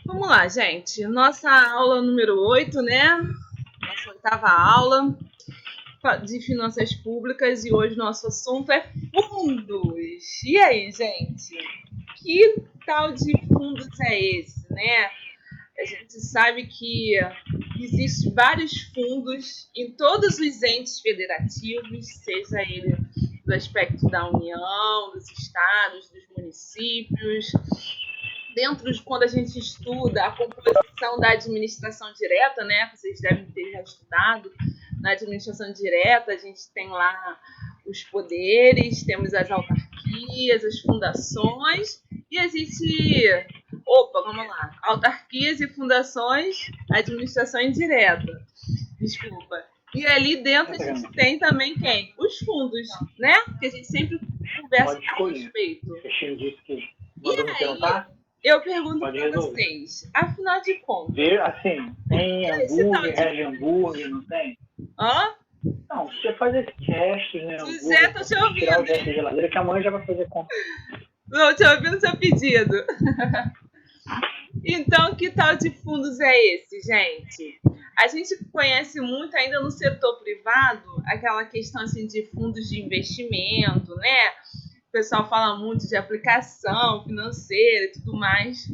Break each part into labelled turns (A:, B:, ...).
A: Vamos lá, gente. Nossa aula número 8, né? Nossa oitava aula de finanças públicas e hoje nosso assunto é fundos. E aí, gente? Que tal de fundos é esse, né? A gente sabe que existem vários fundos em todos os entes federativos, seja ele do aspecto da União, dos estados, dos municípios. Dentro de quando a gente estuda a composição da administração direta, né? Vocês devem ter já estudado. Na administração direta, a gente tem lá os poderes, temos as autarquias, as fundações, e existe. Opa, vamos lá. Autarquias e fundações, administração indireta. Desculpa. E ali dentro a gente tem também quem? Os fundos, né? Que a gente sempre conversa a respeito. E aí, eu pergunto para vocês, afinal de contas...
B: Assim, tem hambúrguer, Red hambúrguer, não tem?
A: Hã?
B: Não, você faz esse teste, né?
A: José, tô te ouvindo.
B: Tirar o gesto da geladeira que a mãe já vai fazer conta.
A: Não, te ouvindo seu pedido. Então, que tal de fundos é esse, gente? A gente conhece muito ainda no setor privado aquela questão assim, de fundos de investimento, né? O pessoal fala muito de aplicação financeira e tudo mais.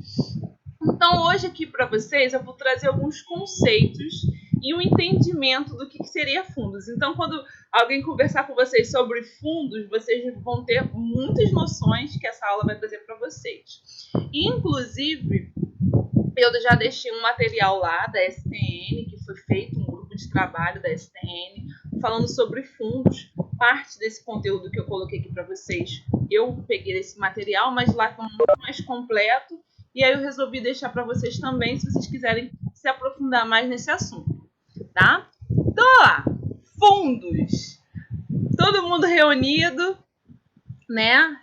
A: Então, hoje aqui para vocês, eu vou trazer alguns conceitos e um entendimento do que seria fundos. Então, quando alguém conversar com vocês sobre fundos, vocês vão ter muitas noções que essa aula vai trazer para vocês. E, inclusive, eu já deixei um material lá da STN, que foi feito, um grupo de trabalho da STN, falando sobre fundos. Parte desse conteúdo que eu coloquei aqui para vocês, eu peguei esse material, mas lá está muito mais completo. E aí eu resolvi deixar para vocês também, se vocês quiserem se aprofundar mais nesse assunto, tá? Então, olha lá, fundos. Todo mundo reunido, né?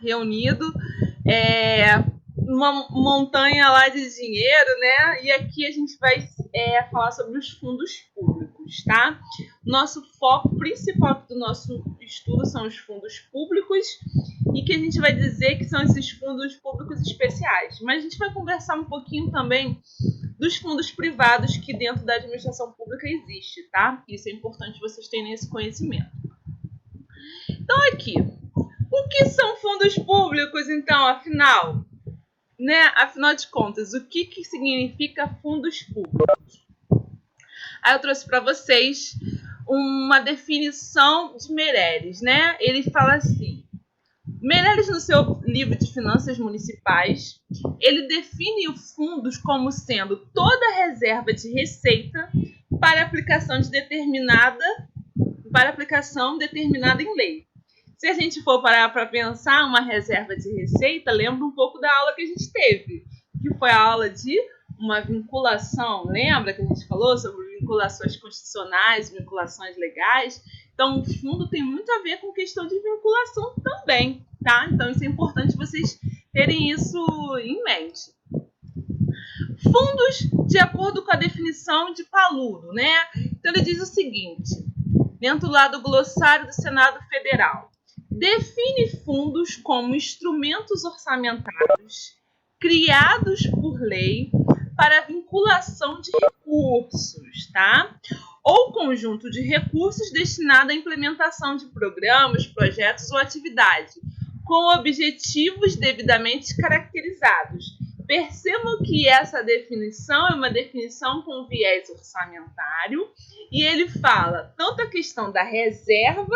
A: Uma montanha lá de dinheiro, né? E aqui a gente vai falar sobre os fundos públicos, tá? Nosso foco principal do nosso estudo são os fundos públicos e que a gente vai dizer que são esses fundos públicos especiais. Mas a gente vai conversar um pouquinho também dos fundos privados que dentro da administração pública existe, tá? Isso é importante vocês terem esse conhecimento. Então, aqui, o que são fundos públicos, então, afinal? Né? Afinal de contas, o que significa fundos públicos? Aí eu trouxe para vocês uma definição de Meirelles, né? Ele fala assim, Meirelles, no seu livro de finanças municipais, ele define os fundos como sendo toda reserva de receita para aplicação determinada em lei. Se a gente for parar para pensar uma reserva de receita, lembra um pouco da aula que a gente teve, que foi a aula de uma vinculação. Lembra que a gente falou sobre vinculações constitucionais, vinculações legais? Então, o fundo tem muito a ver com questão de vinculação também, tá? Então, isso é importante vocês terem isso em mente. Fundos, de acordo com a definição de Paludo, né? Então, ele diz o seguinte, dentro lá do glossário do Senado Federal, define fundos como instrumentos orçamentários criados por lei para vinculação de recursos, tá? Ou conjunto de recursos destinado à implementação de programas, projetos ou atividade, com objetivos devidamente caracterizados. Percebam que essa definição é uma definição com viés orçamentário e ele fala tanto a questão da reserva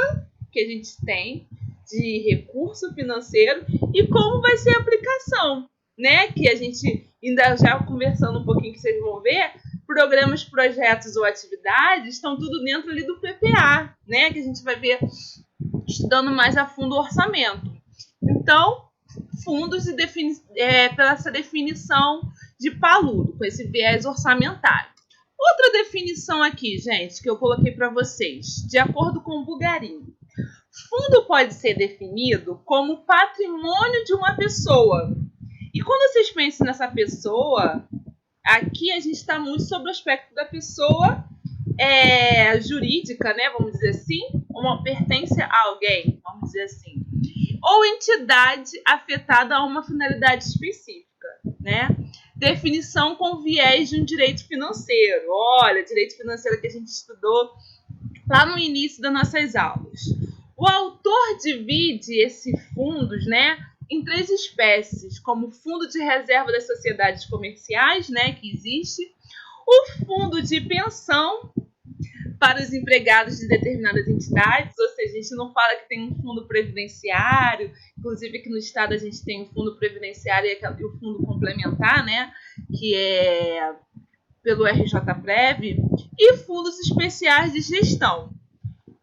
A: que a gente tem de recurso financeiro e como vai ser a aplicação, né? Que a gente ainda já conversando um pouquinho que vocês vão ver, programas, projetos ou atividades estão tudo dentro ali do PPA, né? Que a gente vai ver estudando mais a fundo o orçamento. Então, fundos pela essa definição de Paludo, com esse viés orçamentário. Outra definição aqui, gente, que eu coloquei para vocês, de acordo com o Bugarin. Fundo pode ser definido como patrimônio de uma pessoa. E quando vocês pensam nessa pessoa, aqui a gente está muito sobre o aspecto da pessoa jurídica, né? Vamos dizer assim, pertence a alguém, vamos dizer assim. Ou entidade afetada a uma finalidade específica, né? definição com viés de um direito financeiro. Olha, direito financeiro que a gente estudou lá no início das nossas aulas. O autor divide esses fundos, né, em 3 espécies, como o fundo de reserva das sociedades comerciais, né, que existe, o fundo de pensão para os empregados de determinadas entidades, ou seja, a gente não fala que tem um fundo previdenciário, inclusive aqui no estado a gente tem o fundo previdenciário e o fundo complementar, né, que é pelo RJPrev, e fundos especiais de gestão,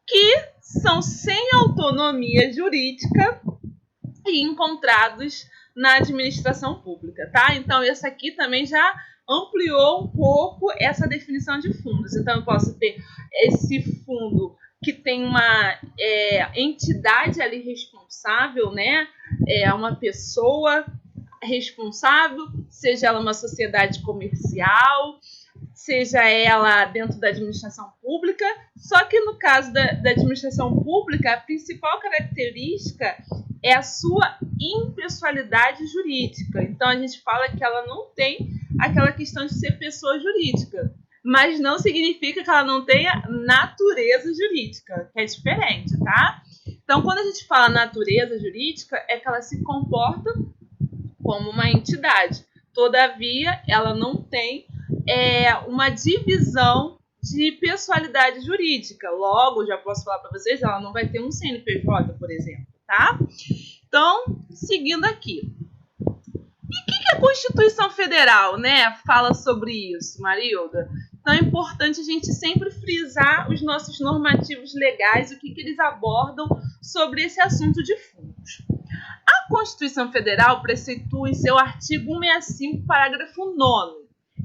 A: que são sem autonomia jurídica e encontrados na administração pública, tá? Então, esse aqui também já ampliou um pouco essa definição de fundos. Então, eu posso ter esse fundo que tem uma entidade ali responsável, né? Uma pessoa responsável, seja ela uma sociedade comercial, seja ela dentro da administração pública, só que no caso da administração pública, a principal característica é a sua impessoalidade jurídica. Então, a gente fala que ela não tem aquela questão de ser pessoa jurídica, mas não significa que ela não tenha natureza jurídica, que é diferente, tá? Então, quando a gente fala natureza jurídica, é que ela se comporta como uma entidade. Todavia, ela não tem uma divisão de pessoalidade jurídica. Logo, já posso falar para vocês, ela não vai ter um CNPJ, por exemplo, tá? Então, seguindo aqui. E o que a Constituição Federal, né, fala sobre isso, Marilda? Então, é importante a gente sempre frisar os nossos normativos legais, o que eles abordam sobre esse assunto de fundos. A Constituição Federal preceitua em seu artigo 165, parágrafo 9º,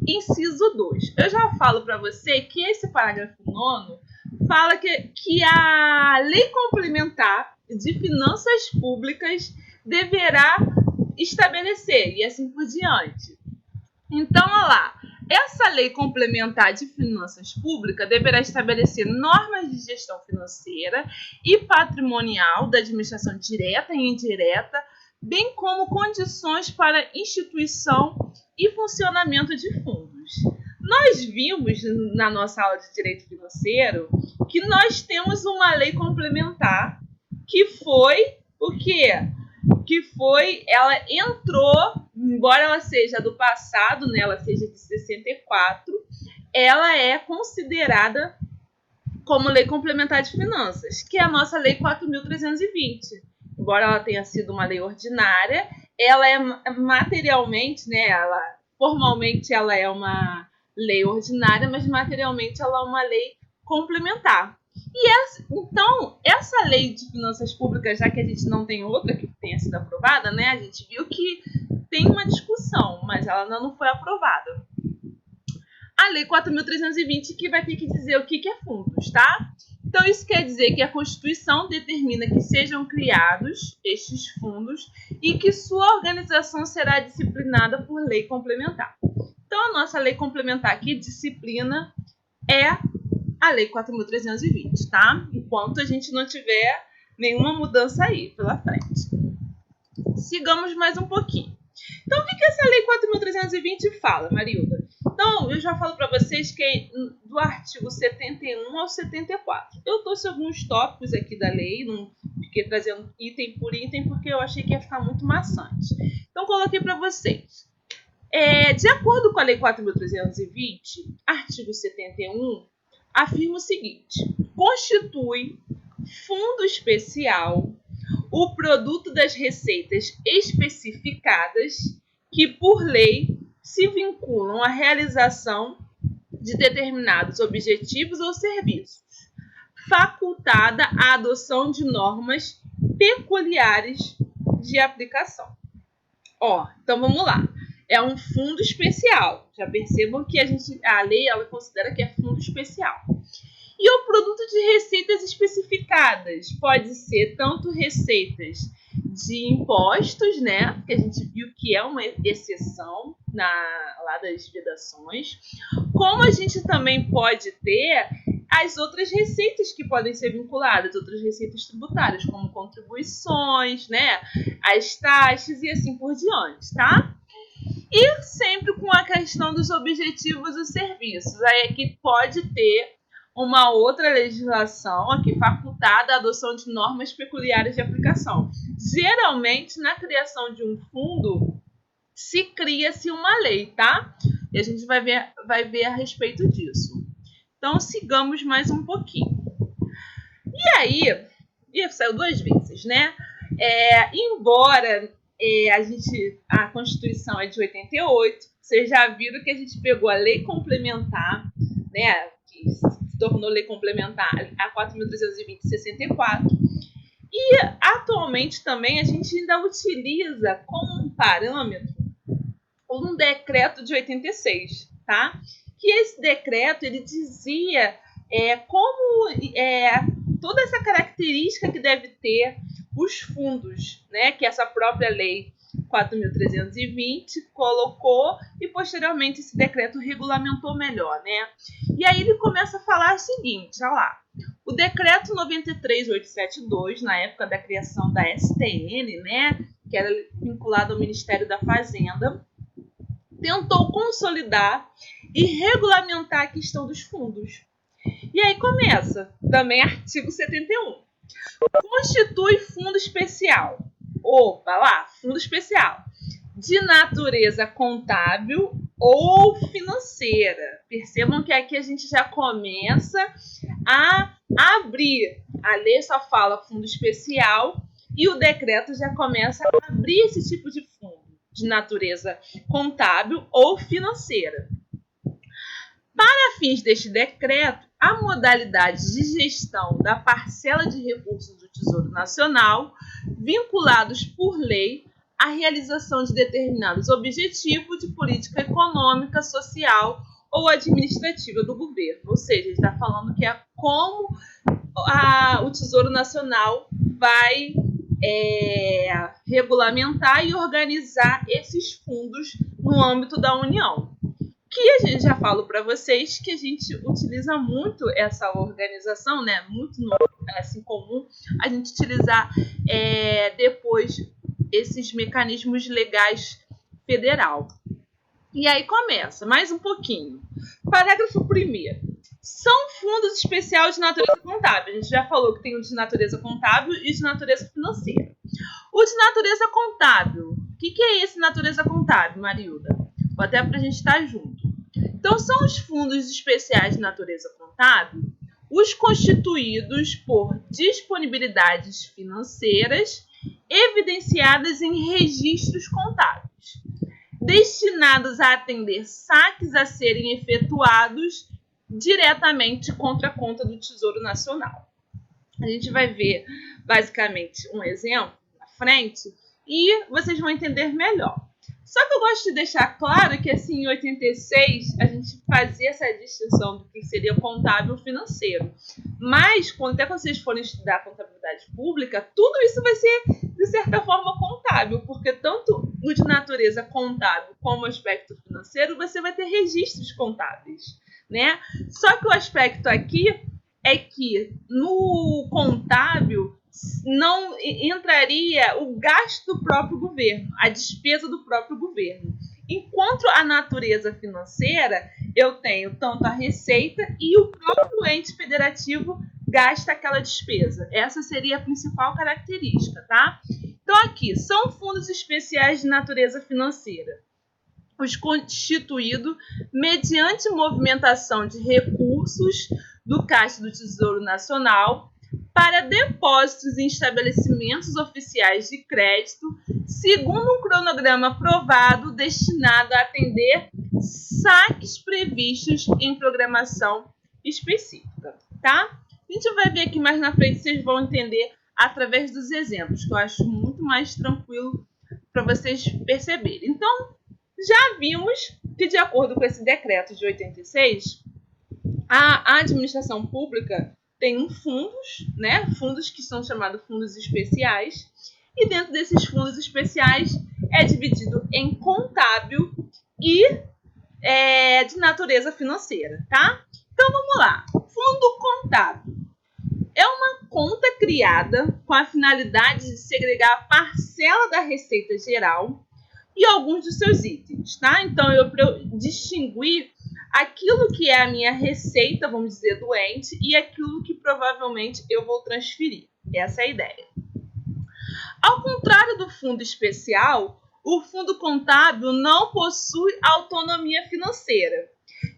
A: inciso 2. Eu já falo para você que esse parágrafo 9º fala que a Lei Complementar de Finanças Públicas deverá estabelecer, e assim por diante. Então, olha lá, essa Lei Complementar de Finanças Públicas deverá estabelecer normas de gestão financeira e patrimonial da administração direta e indireta, bem como condições para instituição e funcionamento de fundos. Nós vimos na nossa aula de Direito Financeiro que nós temos uma lei complementar que foi o quê? Ela entrou, embora ela seja do passado, né, ela seja de 64, ela é considerada como Lei Complementar de Finanças, que é a nossa Lei 4.320. Embora ela tenha sido uma lei ordinária, ela é materialmente, né, formalmente ela é uma lei ordinária, mas materialmente ela é uma lei complementar. Então, essa lei de finanças públicas, já que a gente não tem outra que tenha sido aprovada, né, a gente viu que tem uma discussão, mas ela ainda não foi aprovada. A Lei 4.320 que vai ter que dizer o que é fundos, tá? Então, isso quer dizer que a Constituição determina que sejam criados estes fundos e que sua organização será disciplinada por lei complementar. Então, a nossa lei complementar que disciplina é a Lei 4.320, tá? Enquanto a gente não tiver nenhuma mudança aí pela frente. Sigamos mais um pouquinho. Então, o que essa Lei 4.320 fala, Marilda? Então, eu já falo para vocês que é do artigo 71 ao 74. Eu trouxe alguns tópicos aqui da lei, não fiquei trazendo item por item, porque eu achei que ia ficar muito maçante. Então, coloquei para vocês. De acordo com a Lei 4.320, artigo 71, afirma o seguinte: constitui fundo especial o produto das receitas especificadas que, por lei, se vinculam à realização de determinados objetivos ou serviços, facultada a adoção de normas peculiares de aplicação. Então vamos lá. É um fundo especial. Já percebam que a lei ela considera que é fundo especial. E o produto de receitas especificadas pode ser tanto receitas de impostos, né? Que a gente viu que é uma exceção lá das vedações, como a gente também pode ter as outras receitas que podem ser vinculadas, outras receitas tributárias, como contribuições, né? As taxas e assim por diante, tá? E sempre com a questão dos objetivos e serviços. Aí aqui pode ter uma outra legislação aqui facultada a adoção de normas peculiares de aplicação. Geralmente, na criação de um fundo, se cria-se uma lei, tá? E a gente vai ver a respeito disso. Então, sigamos mais um pouquinho. E aí, saiu 2 vezes, né? Embora a Constituição é de 88, vocês já viram que a gente pegou a lei complementar, né? Que se tornou lei complementar a 4.320 de 64. E atualmente também a gente ainda utiliza como um parâmetro um decreto de 86, tá? Que esse decreto ele dizia como toda essa característica que deve ter os fundos, né? Que essa própria lei 4.320 colocou e posteriormente esse decreto regulamentou melhor, né? E aí ele começa a falar o seguinte, olha lá. O decreto 93.872, na época da criação da STN, né? Que era vinculado ao Ministério da Fazenda, tentou consolidar e regulamentar a questão dos fundos. E aí começa, também artigo 71. Constitui fundo especial. Opa, lá, fundo especial. De natureza contábil ou financeira. Percebam que aqui a gente já começa a abrir. A lei só fala fundo especial e o decreto já começa a abrir esse tipo de fundo de natureza contábil ou financeira. Para fins deste decreto, a modalidade de gestão da parcela de recursos do Tesouro Nacional, vinculados por lei à realização de determinados objetivos de política econômica, social ou administrativa do governo. Ou seja, ele está falando que é como o Tesouro Nacional vai regulamentar e organizar esses fundos no âmbito da União. Que a gente já falou para vocês que a gente utiliza muito essa organização, né? Muito assim comum a gente utilizar depois esses mecanismos legais federal. E aí começa mais um pouquinho. Parágrafo 1º. São fundos especiais de natureza contábil. A gente já falou que tem o de natureza contábil e de natureza financeira. O de natureza contábil. O que é esse natureza contábil, Marilda? Vou até para a gente estar junto. Então, são os fundos especiais de natureza contábil os constituídos por disponibilidades financeiras evidenciadas em registros contábeis, destinados a atender saques a serem efetuados diretamente contra a conta do Tesouro Nacional. A gente vai ver, basicamente, um exemplo na frente e vocês vão entender melhor. Só que eu gosto de deixar claro que, assim, em 86, a gente fazia essa distinção do que seria contábil financeiro. Mas, quando vocês forem estudar contabilidade pública, tudo isso vai ser, de certa forma, contábil, porque tanto no de natureza contábil como o aspecto financeiro, você vai ter registros contábeis, né? Só que o aspecto aqui é que no contábil não entraria o gasto do próprio governo, a despesa do próprio governo. Enquanto a natureza financeira, eu tenho tanto a receita e o próprio ente federativo gasta aquela despesa. Essa seria a principal característica, tá? Então aqui, são fundos especiais de natureza financeira, os constituídos mediante movimentação de recursos do Caixa do Tesouro Nacional para depósitos em estabelecimentos oficiais de crédito, segundo um cronograma aprovado destinado a atender saques previstos em programação específica, tá? A gente vai ver aqui mais na frente, vocês vão entender através dos exemplos, que eu acho muito mais tranquilo para vocês perceberem. Então, já vimos que, de acordo com esse decreto de 86, a administração pública tem fundos, né? Fundos que são chamados fundos especiais, e dentro desses fundos especiais é dividido em contábil e de natureza financeira, tá? Então vamos lá. Fundo contábil é uma conta criada com a finalidade de segregar a parcela da receita geral e alguns dos seus itens, tá? Então, para eu distinguir aquilo que é a minha receita, vamos dizer, do ente, e aquilo que provavelmente eu vou transferir. Essa é a ideia. Ao contrário do fundo especial, o fundo contábil não possui autonomia financeira.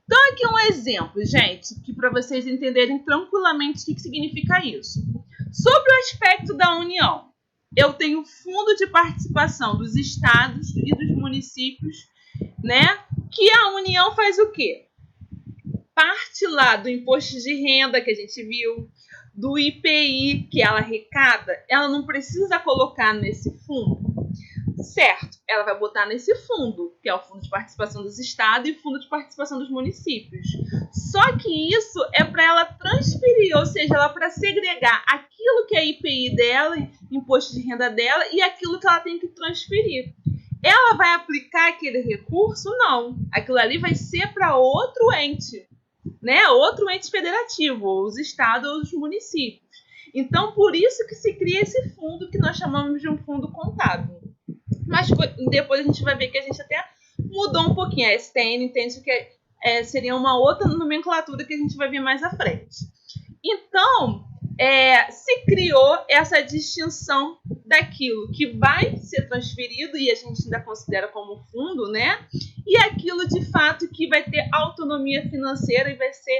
A: Então, aqui um exemplo, gente, que para vocês entenderem tranquilamente o que significa isso. Sobre o aspecto da União, eu tenho fundo de participação dos estados e dos municípios, né? Que a União faz o quê? Parte lá do imposto de renda que a gente viu, do IPI que ela arrecada, ela não precisa colocar nesse fundo, certo? Ela vai botar nesse fundo, que é o fundo de participação dos estados e o fundo de participação dos municípios. Só que isso é para ela transferir, ou seja, ela para segregar aquilo que é IPI dela, imposto de renda dela, e aquilo que ela tem que transferir. Ela vai aplicar aquele recurso? Não. Aquilo ali vai ser para outro ente, né? Outro ente federativo, os estados ou os municípios. Então, por isso que se cria esse fundo que nós chamamos de um fundo contábil. Mas depois a gente vai ver que a gente até mudou um pouquinho. A STN entende que seria uma outra nomenclatura que a gente vai ver mais à frente. Então, se criou essa distinção daquilo que vai ser transferido, e a gente ainda considera como fundo, né? E aquilo de fato que vai ter autonomia financeira e vai ser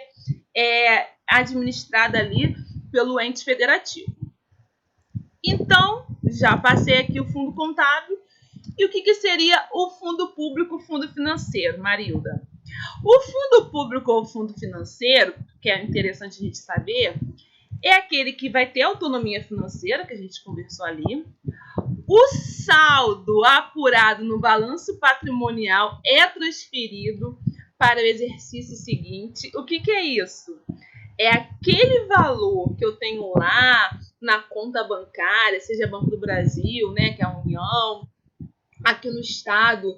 A: administrada ali pelo ente federativo. Então, já passei aqui o fundo contábil. E o que seria o fundo público, o fundo financeiro, Marilda? O fundo público ou fundo financeiro, que é interessante a gente saber, é aquele que vai ter autonomia financeira, que a gente conversou ali. O saldo apurado no balanço patrimonial é transferido para o exercício seguinte. O que é isso? É aquele valor que eu tenho lá na conta bancária, seja Banco do Brasil, né, que é a União, aqui no estado,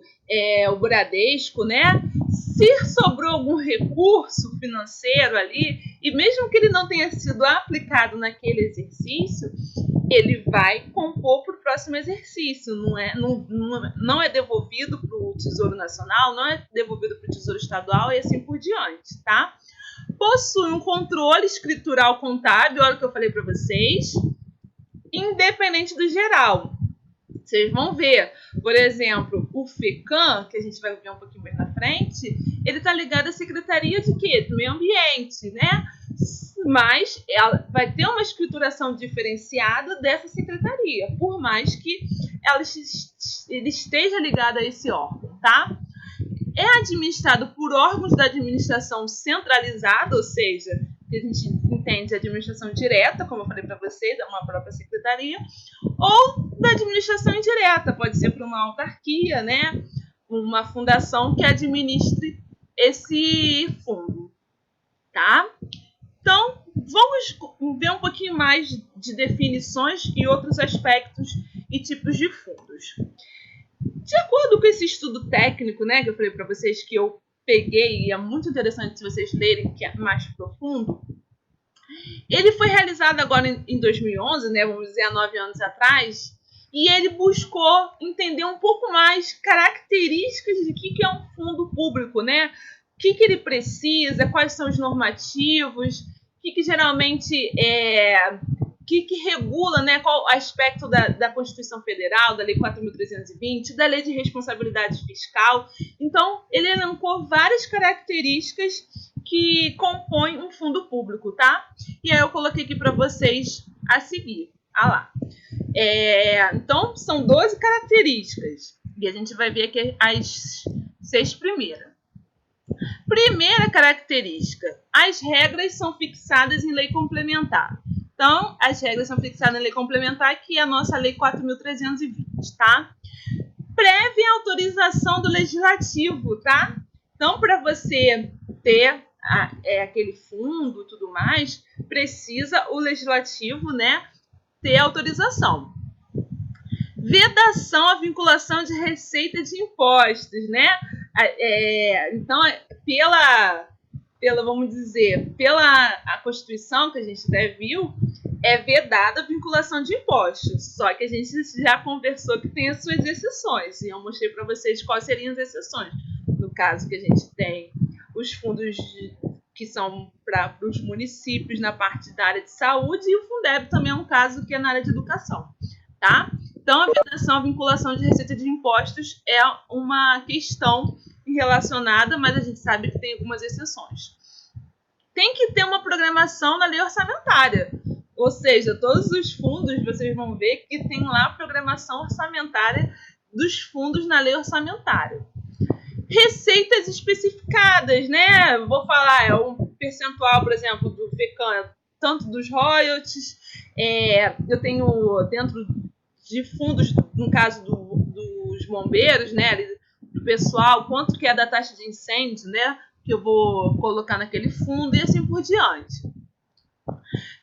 A: o Bradesco, né? Se sobrou algum recurso financeiro ali, e mesmo que ele não tenha sido aplicado naquele exercício, ele vai compor para o próximo exercício. Não é devolvido para o Tesouro Nacional, não é devolvido para o Tesouro Estadual e assim por diante, tá? Possui um controle escritural contábil, olha o que eu falei para vocês, independente do geral. Vocês vão ver, por exemplo, o FECAM, que a gente vai ver um pouquinho mais na frente, ele está ligado à Secretaria de quê? Do Meio Ambiente, né? Mas ela vai ter uma escrituração diferenciada dessa secretaria, por mais que ele esteja ligado a esse órgão, tá? É administrado por órgãos da administração centralizada, ou seja, que a gente entende a administração direta, como eu falei para vocês, é uma própria secretaria, ou da administração indireta, pode ser por uma autarquia, né? Uma fundação que administre esse fundo, tá? Então, vamos ver um pouquinho mais de definições e outros aspectos e tipos de fundos. De acordo com esse estudo técnico, né, que eu falei para vocês que eu peguei, e é muito interessante se vocês lerem, que é mais profundo, ele foi realizado agora em 2011, né, vamos dizer, há 9 anos atrás, e ele buscou entender um pouco mais características de que é um fundo público, né? O que ele precisa, quais são os normativos, o que geralmente que regula, né, qual aspecto da Constituição Federal, da Lei 4.320, da Lei de Responsabilidade Fiscal. Então, ele elencou várias características que compõem um fundo público, tá? E aí eu coloquei aqui para vocês a seguir. Lá. Então, são 12 características. E a gente vai ver aqui as 6 primeiras. Primeira característica: as regras são fixadas em lei complementar. Então, as regras são fixadas em lei complementar, que é a nossa Lei 4.320, tá? Prévia autorização do Legislativo, tá? Então, para você ter aquele fundo e tudo mais, precisa o Legislativo, né, ter autorização. Vedação à vinculação de receita de impostos, né? Então, vamos dizer, pela a Constituição, que a gente até viu, é vedada a vinculação de impostos. Só que a gente já conversou que tem as suas exceções. E eu mostrei para vocês quais seriam as exceções. No caso que a gente tem os fundos que são para os municípios na parte da área de saúde, e o Fundeb também é um caso que é na área de educação. Tá? Então, a vedação, a vinculação de receita de impostos é uma questão relacionada, mas a gente sabe que tem algumas exceções. Tem que ter uma programação na lei orçamentária. Ou seja, todos os fundos, vocês vão ver que tem lá a programação orçamentária dos fundos na lei orçamentária. Receitas especificadas, né? Vou falar, um percentual, por exemplo, do FECAM, tanto dos royalties, eu tenho dentro de fundos, no caso dos bombeiros, né? Do pessoal, quanto que é da taxa de incêndio, né? Que eu vou colocar naquele fundo e assim por diante.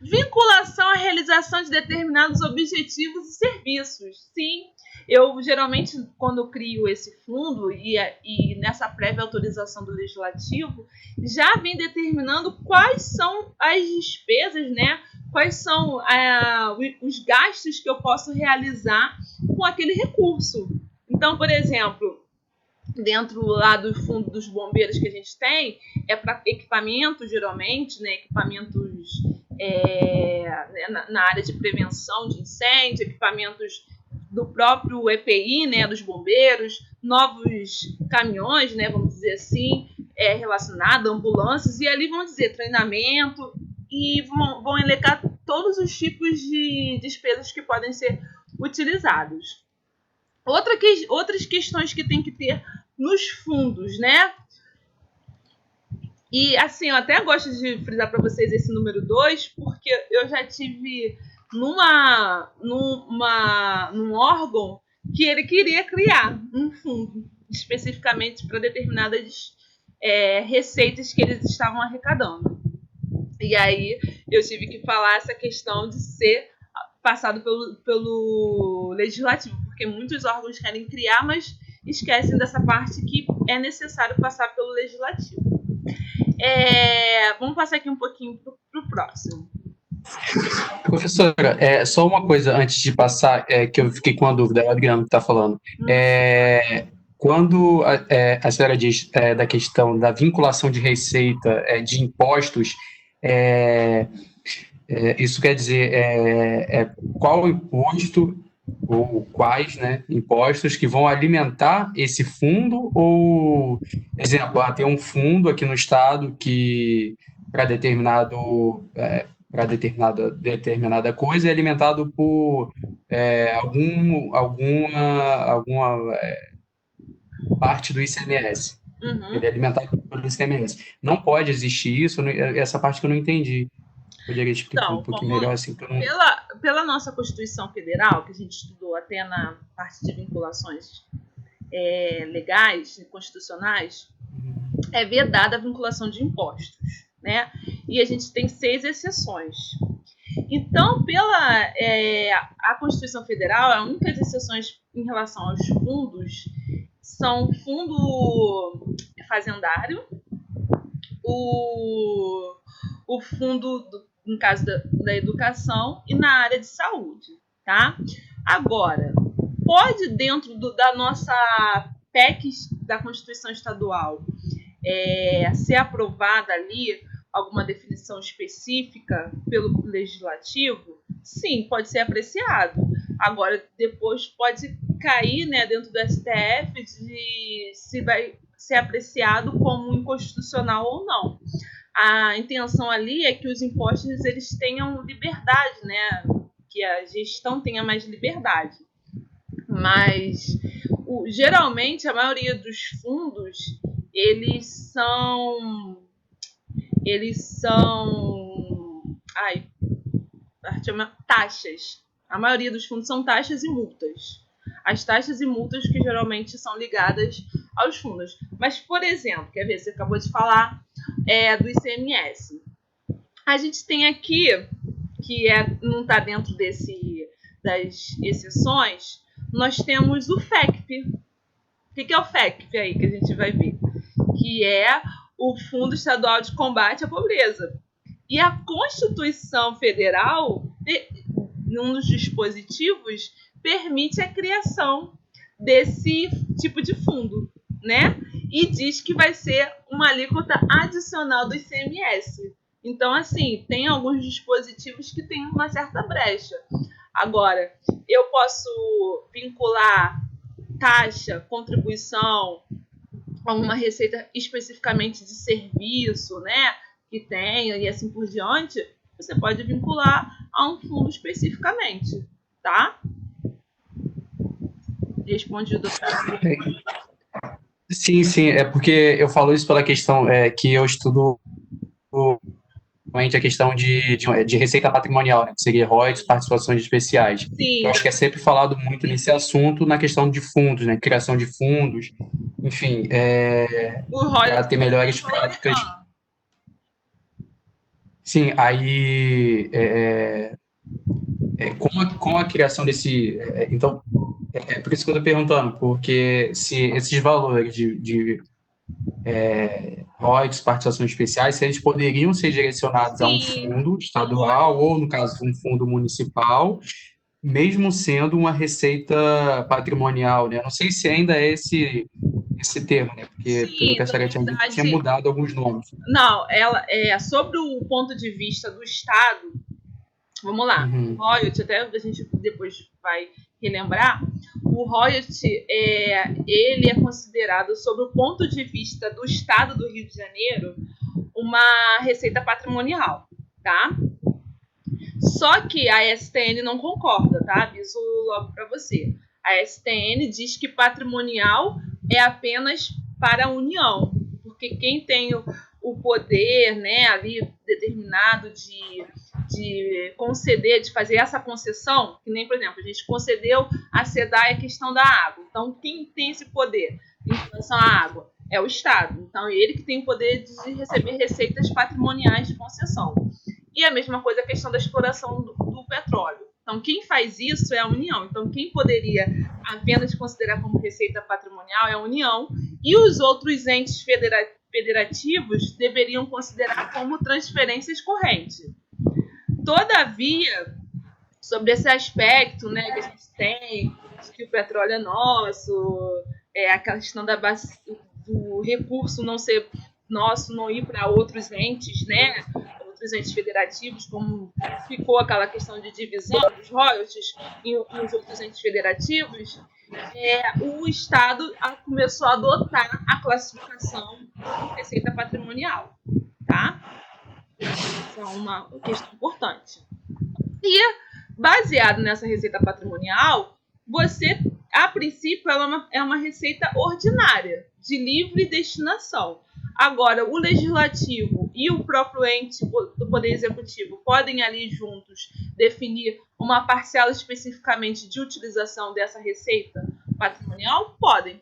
A: Vinculação à realização de determinados objetivos e serviços. Sim, eu geralmente, quando eu crio esse fundo e nessa prévia autorização do legislativo, já vem determinando quais são as despesas, né? Quais são os gastos que eu posso realizar com aquele recurso. Então, por exemplo, dentro lá do fundo dos bombeiros que a gente tem, é para equipamentos, geralmente, né? Equipamentos na área de prevenção de incêndio, equipamentos do próprio EPI, né, dos bombeiros, novos caminhões, né, vamos dizer assim, relacionados, ambulâncias, e ali vão dizer treinamento, e vão elencar todos os tipos de despesas que podem ser utilizados. Outras questões que tem que ter nos fundos, né? E assim, eu até gosto de frisar para vocês esse número 2, porque eu já tive num órgão que ele queria criar um fundo especificamente para determinadas receitas que eles estavam arrecadando. E aí eu tive que falar essa questão de ser passado pelo legislativo, porque muitos órgãos querem criar, mas esquecem dessa parte que é necessário passar pelo legislativo. Vamos passar aqui um pouquinho para o próximo.
C: Professora, só uma coisa antes de passar, que eu fiquei com a dúvida, o Adriano está falando. Quando a senhora diz da questão da vinculação de receita de impostos, isso quer dizer qual imposto ou quais, né, impostos que vão alimentar esse fundo, ou, exemplo, tem um fundo aqui no estado que para determinada coisa é alimentado por alguma parte do ICMS.
A: Uhum.
C: Ele é alimentado pelo ICMS. Não pode existir isso, essa parte que eu não entendi. Poderia explicar um pouquinho melhor assim?
A: Pela nossa Constituição Federal, que a gente estudou até na parte de vinculações legais, constitucionais, é vedada a vinculação de impostos, né? E a gente tem 6 exceções. Então, a Constituição Federal, as únicas exceções em relação aos fundos são o fundo fazendário, o fundo, no caso da educação, e na área de saúde, tá? Agora, pode, dentro da nossa PEC da Constituição Estadual, ser aprovada ali alguma definição específica pelo Legislativo? Sim, pode ser apreciado. Agora, depois pode cair, né, dentro do STF de se vai ser apreciado como inconstitucional ou não. A intenção ali é que os impostos eles tenham liberdade, né? Que a gestão tenha mais liberdade. Mas, geralmente, a maioria dos fundos, eles são taxas. A maioria dos fundos são taxas e multas. As taxas e multas que geralmente são ligadas aos fundos. Mas, por exemplo, quer ver, você acabou de falar do ICMS. A gente tem aqui, que não está dentro das exceções, nós temos o FECP. O que é o FECP aí, que a gente vai ver? Que é o Fundo Estadual de Combate à Pobreza. E a Constituição Federal num dos dispositivos, permite a criação desse tipo de fundo, né? E diz que vai ser uma alíquota adicional do ICMS. Então, assim, tem alguns dispositivos que têm uma certa brecha. Agora, eu posso vincular taxa, contribuição a uma receita especificamente de serviço, né? Que tenha e assim por diante. Você pode vincular a um fundo especificamente, tá? Respondido.
C: Sim, é porque eu falo isso pela questão que eu estudo a questão de receita patrimonial, né, que seria royalties, participações especiais.
A: Sim.
C: Eu acho que é sempre falado muito nesse assunto na questão de fundos, né, criação de fundos, enfim, para ter melhores práticas. Sim, aí com a criação desse, então é por isso que eu estou perguntando, porque se esses valores de royalties, participações especiais, se eles poderiam ser direcionados a um fundo estadual ou, no caso, um fundo municipal, mesmo sendo uma receita patrimonial, né? Não sei se ainda é esse termo, né? Porque pelo que a Sarah tinha mudado alguns nomes.
A: Não, ela é sobre o ponto de vista do Estado. Vamos lá. O royalty, até a gente depois vai relembrar. O royalty ele é considerado, sob o ponto de vista do Estado do Rio de Janeiro, uma receita patrimonial, tá? Só que a STN não concorda, tá? Aviso logo para você. A STN diz que patrimonial é apenas para a União, porque quem tem o poder, né, ali determinado de conceder, de fazer essa concessão, que nem, por exemplo, a gente concedeu a SEDAI a questão da água. Então, quem tem esse poder em relação à água? É o Estado. Então, é ele que tem o poder de receber receitas patrimoniais de concessão. E a mesma coisa a questão da exploração do petróleo. Então, quem faz isso é a União. Então, quem poderia apenas considerar como receita patrimonial é a União. E os outros entes federativos deveriam considerar como transferências correntes. Todavia, sobre esse aspecto, né, que a gente tem, de que o petróleo é nosso, a questão do recurso não ser nosso, não ir para outros entes, né, outros entes federativos, como ficou aquela questão de divisão dos royalties em os outros entes federativos, o Estado começou a adotar a classificação de receita patrimonial, tá? Essa é uma questão importante. E, baseado nessa receita patrimonial, você, a princípio, ela é uma receita ordinária, de livre destinação. Agora, o Legislativo e o próprio ente do Poder Executivo podem ali juntos definir uma parcela especificamente de utilização dessa receita patrimonial? Podem,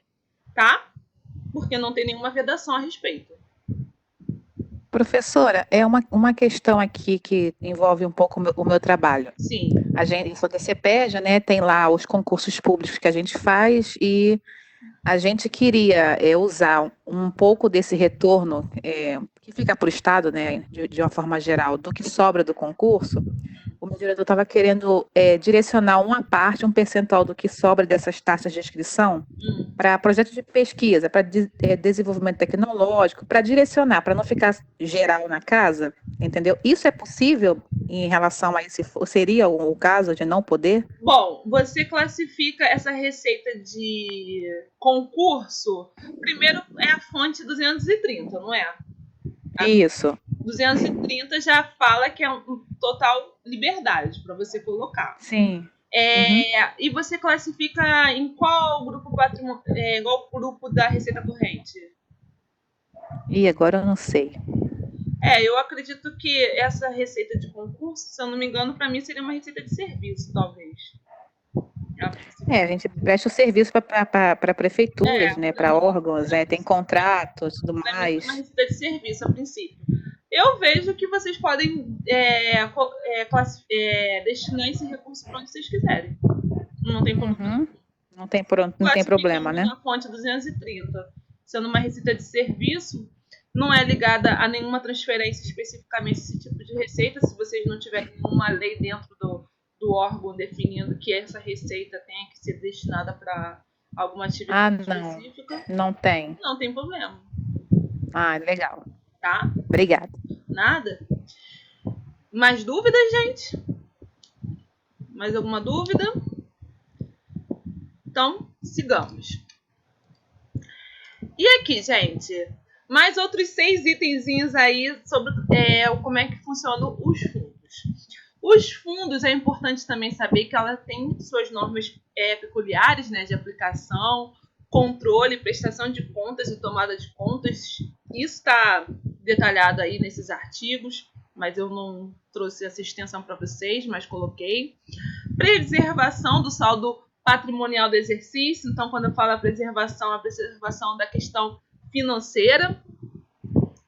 A: tá? Porque não tem nenhuma vedação a respeito.
D: Professora, é uma questão aqui que envolve um pouco o meu trabalho.
A: Sim.
D: A gente, sou da CEPEJ, né, tem lá os concursos públicos que a gente faz e a gente queria usar um pouco desse retorno que fica para o Estado, né, de uma forma geral, do que sobra do concurso. O meu diretor estava querendo direcionar uma parte, um percentual do que sobra dessas taxas de inscrição para projetos de pesquisa, para desenvolvimento tecnológico, para direcionar, para não ficar geral na casa, entendeu? Isso é possível em relação a esse, seria o caso de não poder?
A: Bom, você classifica essa receita de concurso, primeiro é a fonte 230, não é?
D: Isso.
A: 230 já fala que é um total liberdade para você colocar.
D: Sim.
A: E você classifica em qual grupo qual grupo da receita corrente?
D: E agora eu não sei.
A: Eu acredito que essa receita de concurso, se eu não me engano, para mim seria uma receita de serviço, talvez.
D: A gente presta o serviço para prefeituras, né, para órgãos, tem contratos e tudo mais.
A: É uma receita de serviço, a princípio. Eu vejo que vocês podem destinar esse recurso para onde vocês quiserem. Não tem problema.
D: Não tem problema, né?
A: Na fonte 230, sendo uma receita de serviço, não é ligada a nenhuma transferência especificamente esse tipo de receita, se vocês não tiverem nenhuma lei dentro do órgão definindo que essa receita tenha que ser destinada para alguma atividade específica.
D: Não tem.
A: Não tem problema.
D: Legal.
A: Tá?
D: Obrigada.
A: Nada? Mais dúvidas, gente? Mais alguma dúvida? Então, sigamos. E aqui, gente, mais outros 6 itenzinhos aí sobre como é que funcionam os fundos. Os fundos, é importante também saber que ela tem suas normas peculiares, né, de aplicação, controle, prestação de contas e tomada de contas. Isso está detalhado aí nesses artigos, mas eu não trouxe essa extensão para vocês, mas coloquei. Preservação do saldo patrimonial do exercício. Então, quando eu falo a preservação da questão financeira.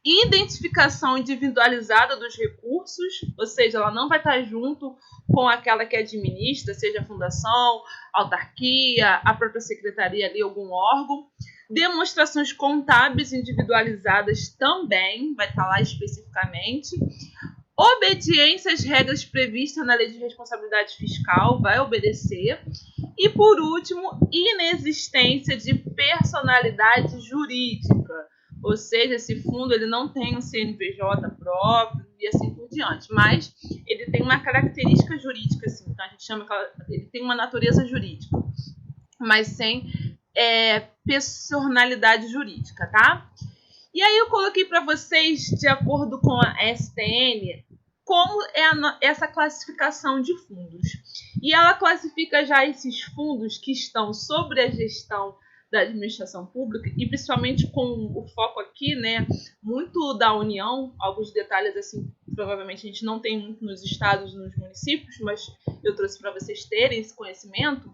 A: Identificação individualizada dos recursos, ou seja, ela não vai estar junto com aquela que administra, seja a fundação, a autarquia, a própria secretaria ali, algum órgão. Demonstrações contábeis individualizadas também, vai estar lá especificamente. Obediência às regras previstas na Lei de Responsabilidade Fiscal, vai obedecer. E, por último, inexistência de personalidade jurídica. Ou seja, esse fundo ele não tem um CNPJ próprio e assim por diante. Mas ele tem uma característica jurídica, assim. Então, a gente chama que ele tem uma natureza jurídica, mas sem personalidade jurídica, tá? E aí eu coloquei para vocês, de acordo com a STN, como é essa classificação de fundos. E ela classifica já esses fundos que estão sobre a gestão da administração pública, e principalmente com o foco aqui, né, muito da União, alguns detalhes assim, provavelmente a gente não tem muito nos estados e nos municípios, mas eu trouxe para vocês terem esse conhecimento,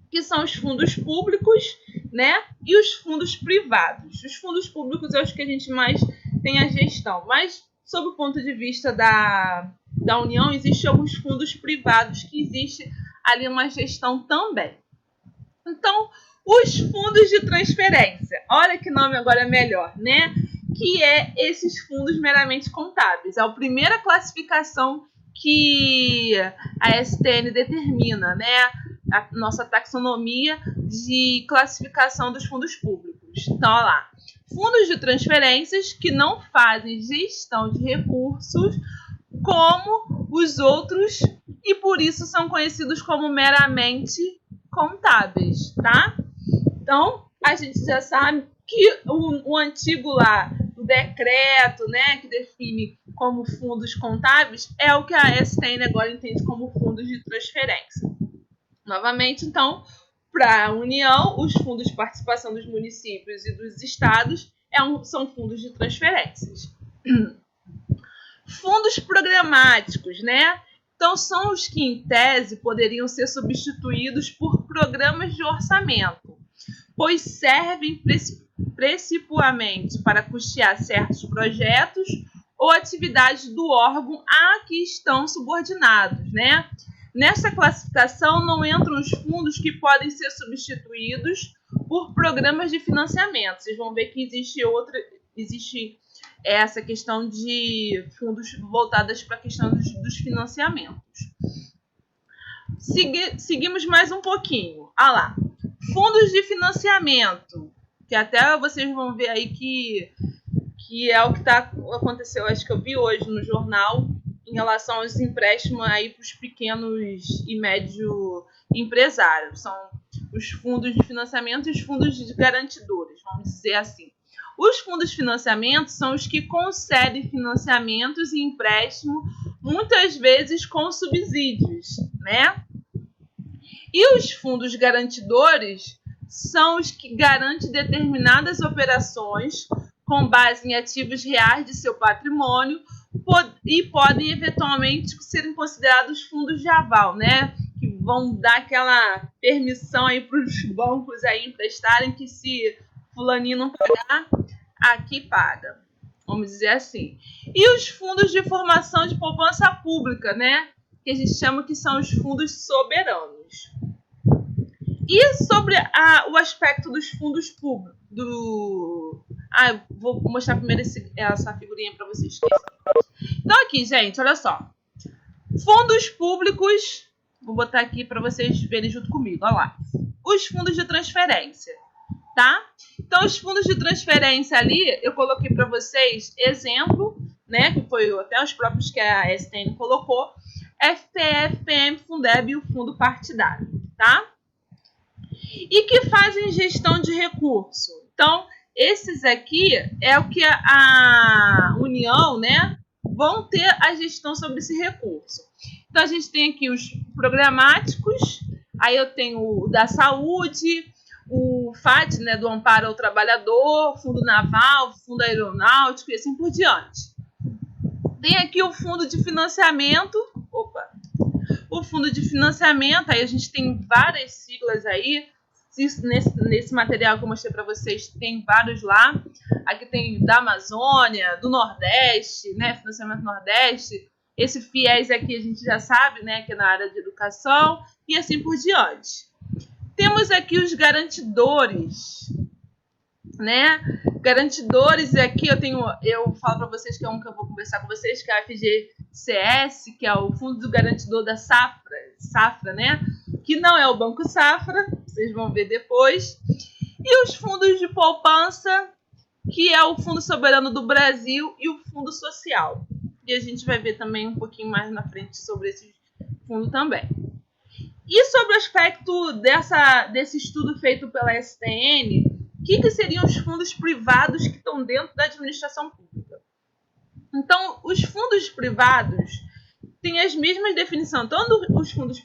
A: que são os fundos públicos, né, e os fundos privados. Os fundos públicos é os que a gente mais tem a gestão, mas sob o ponto de vista da União, existem alguns fundos privados que existe ali uma gestão também. Então, os fundos de transferência, olha que nome agora melhor, né? Que é esses fundos meramente contábeis. É a primeira classificação que a STN determina, né? A nossa taxonomia de classificação dos fundos públicos. Então, olha lá. Fundos de transferências que não fazem gestão de recursos como os outros e por isso são conhecidos como meramente contábeis, tá? Então, a gente já sabe que o antigo lá, o decreto, né, que define como fundos contábeis, é o que a STN agora entende como fundos de transferência. Novamente, então, para a União, os fundos de participação dos municípios e dos estados são fundos de transferências. Fundos programáticos, né? Então, são os que, em tese, poderiam ser substituídos por programas de orçamento, pois servem principalmente para custear certos projetos ou atividades do órgão a que estão subordinados, né? Nessa classificação não entram os fundos que podem ser substituídos por programas de financiamento. Vocês vão ver que existe essa questão de fundos voltados para a questão dos financiamentos. Seguimos mais um pouquinho. Ah lá. Fundos de financiamento, que até vocês vão ver aí que é o que aconteceu, acho que eu vi hoje no jornal, em relação aos empréstimos aí para os pequenos e médios empresários. São os fundos de financiamento e os fundos de garantidores, vamos dizer assim. Os fundos de financiamento são os que concedem financiamentos e empréstimos, muitas vezes com subsídios, né? E os fundos garantidores são os que garantem determinadas operações com base em ativos reais de seu patrimônio e podem eventualmente serem considerados fundos de aval, né? Que vão dar aquela permissão aí para os bancos aí emprestarem, que se fulaninho não pagar, aqui paga. Vamos dizer assim. E os fundos de formação de poupança pública, né? Que a gente chama que são os fundos soberanos. E sobre o aspecto dos fundos públicos, Vou mostrar primeiro essa figurinha para vocês. Então aqui, gente, olha só. Fundos públicos, vou botar aqui para vocês verem junto comigo, olha lá. Os fundos de transferência, tá? Então, os fundos de transferência ali, eu coloquei para vocês exemplo, né? Que foi até os próprios que a STN colocou. FPF, PM, Fundeb e o fundo partidário, tá? E que fazem gestão de recurso. Então, esses aqui é o que a União, né, vão ter a gestão sobre esse recurso. Então, a gente tem aqui os programáticos, aí eu tenho o da saúde, o FAT, né, do amparo ao trabalhador, fundo naval, fundo aeronáutico e assim por diante. Tem aqui o fundo de financiamento, o fundo de financiamento, aí a gente tem várias siglas aí, nesse material que eu mostrei para vocês, tem vários lá. Aqui tem da Amazônia, do Nordeste, né, financiamento Nordeste. Esse FIES aqui a gente já sabe, né, que é na área de educação e assim por diante. Temos aqui os garantidores, né? Garantidores, aqui eu falo para vocês que é um que eu vou conversar com vocês, que é a FGCS, que é o Fundo do Garantidor da Safra, né? Que não é o Banco Safra, vocês vão ver depois. E os fundos de poupança, que é o Fundo Soberano do Brasil e o Fundo Social. E a gente vai ver também um pouquinho mais na frente sobre esse fundo também. E sobre o aspecto desse estudo feito pela STN, o que seriam os fundos privados que estão dentro da administração pública? Então, os fundos privados têm as mesmas definições. Tanto os fundos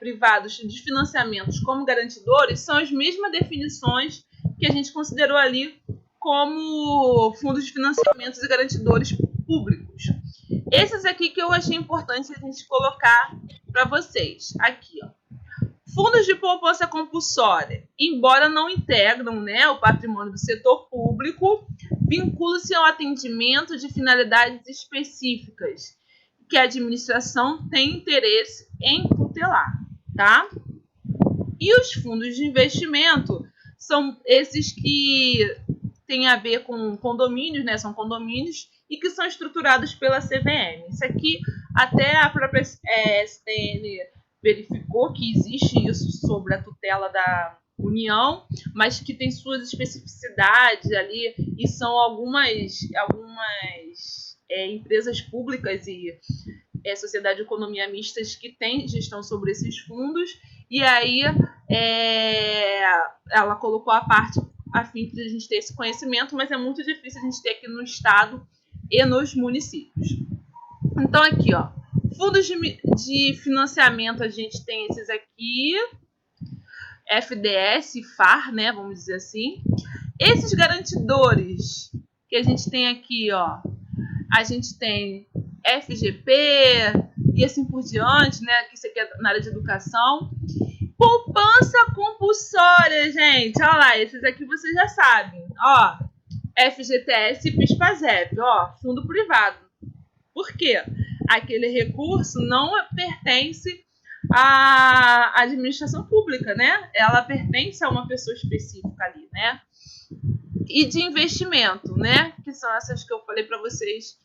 A: privados de financiamentos como garantidores são as mesmas definições que a gente considerou ali como fundos de financiamentos e garantidores públicos. Esses aqui que eu achei importante a gente colocar para vocês. Aqui, ó. Fundos de poupança compulsória, embora não integram, né, o patrimônio do setor público, vinculam-se ao atendimento de finalidades específicas que a administração tem interesse em tutelar, tá? E os fundos de investimento são esses que têm a ver com condomínios, né? São condomínios e que são estruturados pela CVM. Isso aqui até a própria STN verificou que existe isso sobre a tutela da União, mas que tem suas especificidades ali e são algumas empresas públicas e sociedade de economia mistas que têm gestão sobre esses fundos, e aí ela colocou a parte a fim de a gente ter esse conhecimento, mas é muito difícil a gente ter aqui no estado e nos municípios. Então aqui, ó, fundos de financiamento, a gente tem esses aqui, FDS e FAR, né, vamos dizer assim. Esses garantidores que a gente tem aqui, ó, a gente tem FGP e assim por diante, né, que isso aqui é na área de educação. Poupança compulsória, gente, olha lá, esses aqui vocês já sabem, ó, FGTS e PIS/PASEP, ó, fundo privado. Por quê? Aquele recurso não pertence à administração pública, né? Ela pertence a uma pessoa específica ali, né? E de investimento, né? Que são essas que eu falei para vocês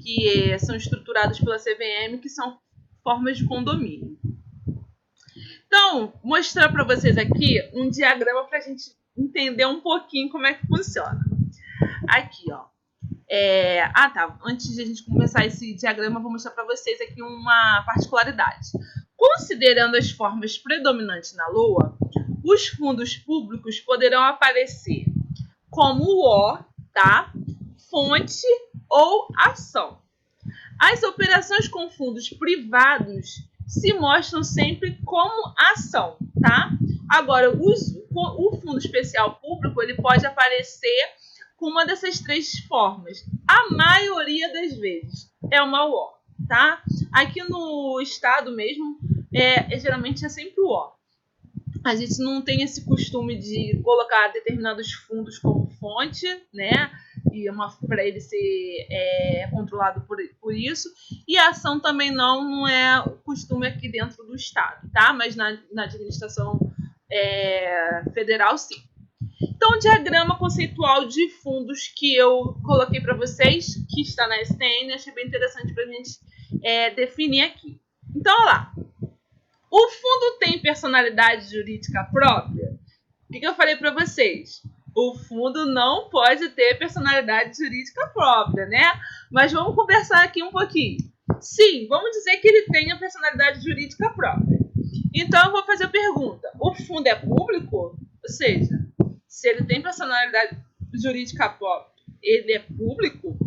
A: que são estruturadas pela CVM, que são formas de condomínio. Então, mostrar para vocês aqui um diagrama para a gente entender um pouquinho como é que funciona. Aqui, ó. Antes de a gente começar esse diagrama, eu vou mostrar para vocês aqui uma particularidade. Considerando as formas predominantes na Lua, os fundos públicos poderão aparecer como O, tá? Fonte ou ação. As operações com fundos privados se mostram sempre como ação, tá? Agora, o fundo especial público ele pode aparecer com uma dessas três formas. A maioria das vezes é uma O, tá? Aqui no estado mesmo, geralmente é sempre o O. A gente não tem esse costume de colocar determinados fundos como fonte, né? E para ele ser controlado por isso. E a ação também não é o costume aqui dentro do estado, tá? Mas na administração federal, sim. Então, o diagrama conceitual de fundos que eu coloquei para vocês, que está na STN, achei bem interessante para a gente definir aqui. Então, olha lá. O fundo tem personalidade jurídica própria? O que eu falei para vocês? O fundo não pode ter personalidade jurídica própria, né? Mas vamos conversar aqui um pouquinho. Sim, vamos dizer que ele tenha personalidade jurídica própria. Então, eu vou fazer a pergunta. O fundo é público? Ou seja, se ele tem personalidade jurídica própria, ele é público?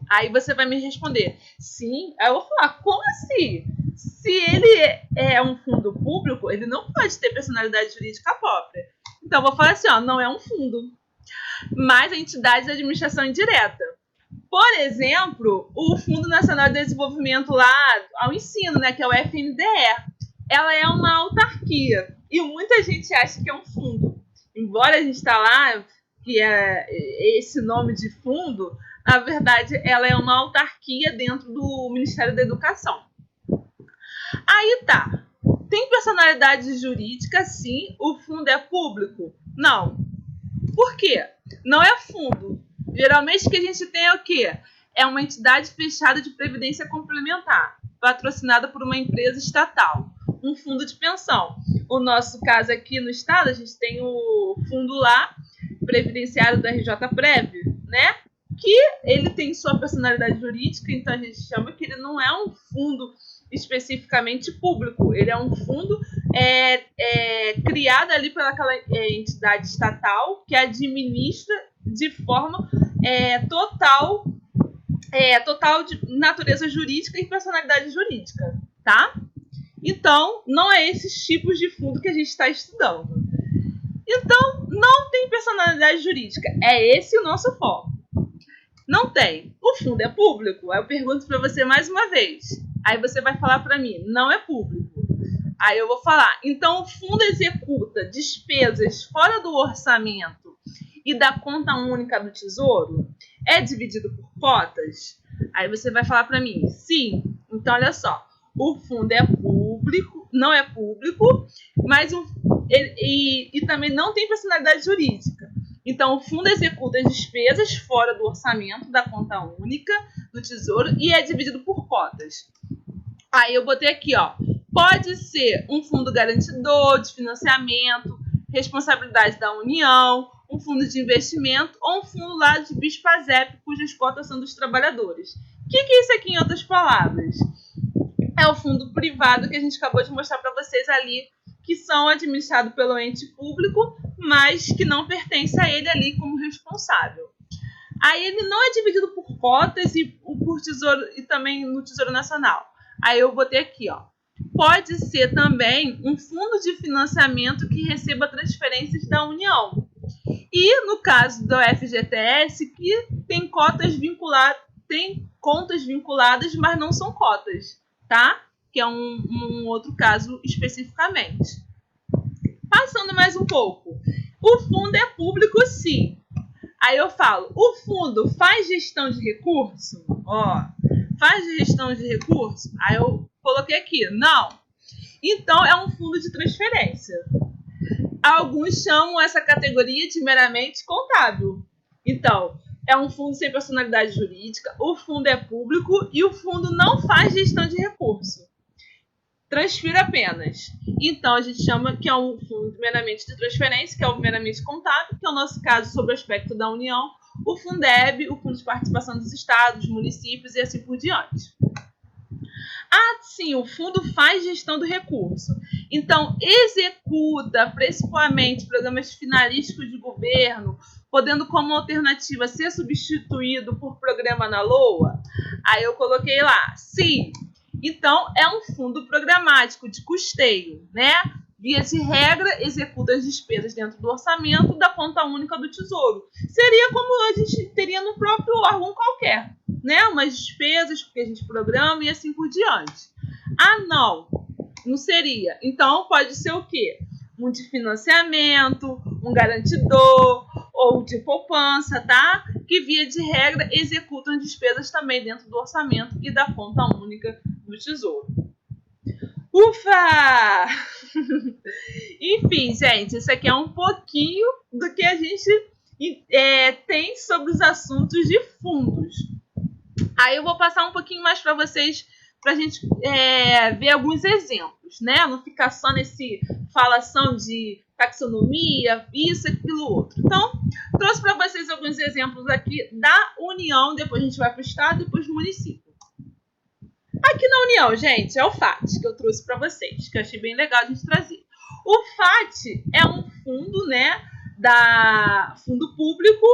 A: Aí você vai me responder, sim. Aí eu vou falar, como assim? Se ele é um fundo público, ele não pode ter personalidade jurídica própria. Então, eu vou falar assim, ó, não é um fundo, mas a entidade de administração indireta. Por exemplo, o Fundo Nacional de Desenvolvimento lá ao ensino, né, que é o FNDE, ela é uma autarquia e muita gente acha que é um fundo. Embora a gente está lá, que é esse nome de fundo, na verdade, ela é uma autarquia dentro do Ministério da Educação. Aí tá. Tem personalidade jurídica, sim. O fundo é público? Não. Por quê? Não é fundo. Geralmente o que a gente tem é o quê? É uma entidade fechada de previdência complementar, patrocinada por uma empresa estatal. Um fundo de pensão. O nosso caso aqui no estado, a gente tem o fundo lá, previdenciário do RJ Prev, né? Que ele tem sua personalidade jurídica, então a gente chama que ele não é um fundo especificamente público. Ele é um fundo criado ali pelaquela entidade estatal que administra de forma total de natureza jurídica e personalidade jurídica, tá? Então, não é esses tipos de fundo que a gente está estudando. Então, não tem personalidade jurídica. É esse o nosso foco. Não tem. O fundo é público? Aí eu pergunto para você mais uma vez. Aí você vai falar para mim, não é público. Aí eu vou falar, então o fundo executa despesas fora do orçamento e da conta única do Tesouro? É dividido por cotas? Aí você vai falar para mim, sim. Então, olha só, o fundo é público, não é público, mas e também não tem personalidade jurídica. Então, o fundo executa as despesas fora do orçamento da conta única do Tesouro e é dividido por cotas. Aí eu botei aqui, ó, pode ser um fundo garantidor de financiamento, responsabilidade da União, um fundo de investimento ou um fundo lá de BISPASEP, cujas cotas são dos trabalhadores. O que é isso aqui em outras palavras? É o fundo privado que a gente acabou de mostrar para vocês ali, que são administrados pelo ente público, mas que não pertence a ele ali como responsável. Aí ele não é dividido por cotas e por Tesouro e também no Tesouro Nacional. Aí eu botei aqui, ó. Pode ser também um fundo de financiamento que receba transferências da União. E no caso do FGTS, que tem contas vinculadas, mas não são cotas, tá? Que é um outro caso especificamente. Passando mais um pouco. O fundo é público, sim. Aí eu falo, o fundo faz gestão de recurso? Ó, faz gestão de recurso? Aí eu coloquei aqui, não. Então, é um fundo de transferência. Alguns chamam essa categoria de meramente contábil. Então, é um fundo sem personalidade jurídica, o fundo é público e o fundo não faz gestão de recurso. Transfira apenas. Então, a gente chama que é um fundo meramente de transferência, que é o meramente contábil, que é o nosso caso sobre o aspecto da União, o Fundeb, o Fundo de Participação dos Estados, municípios e assim por diante. Ah, sim, o fundo faz gestão do recurso. Então, executa principalmente programas finalísticos de governo, podendo como alternativa ser substituído por programa na LOA. Aí eu coloquei lá, sim. Então, é um fundo programático de custeio, né? Via de regra, executa as despesas dentro do orçamento da conta única do Tesouro. Seria como a gente teria no próprio órgão qualquer, né? Umas despesas que a gente programa e assim por diante. Ah, não seria. Então, pode ser o quê? Um de financiamento, um garantidor ou de poupança, tá? Que, via de regra, executam despesas também dentro do orçamento e da conta única do Tesouro. Ufa! Enfim, gente, isso aqui é um pouquinho do que a gente tem sobre os assuntos de fundos. Aí eu vou passar um pouquinho mais para vocês, para a gente ver alguns exemplos, né? Não ficar só nesse falação de taxonomia, isso, aquilo, outro. Então, trouxe para vocês alguns exemplos aqui da União, depois a gente vai para o Estado e depois para o município. Aqui na União, gente, é o FAT que eu trouxe para vocês, que eu achei bem legal a gente trazer. O FAT é um fundo, né, fundo público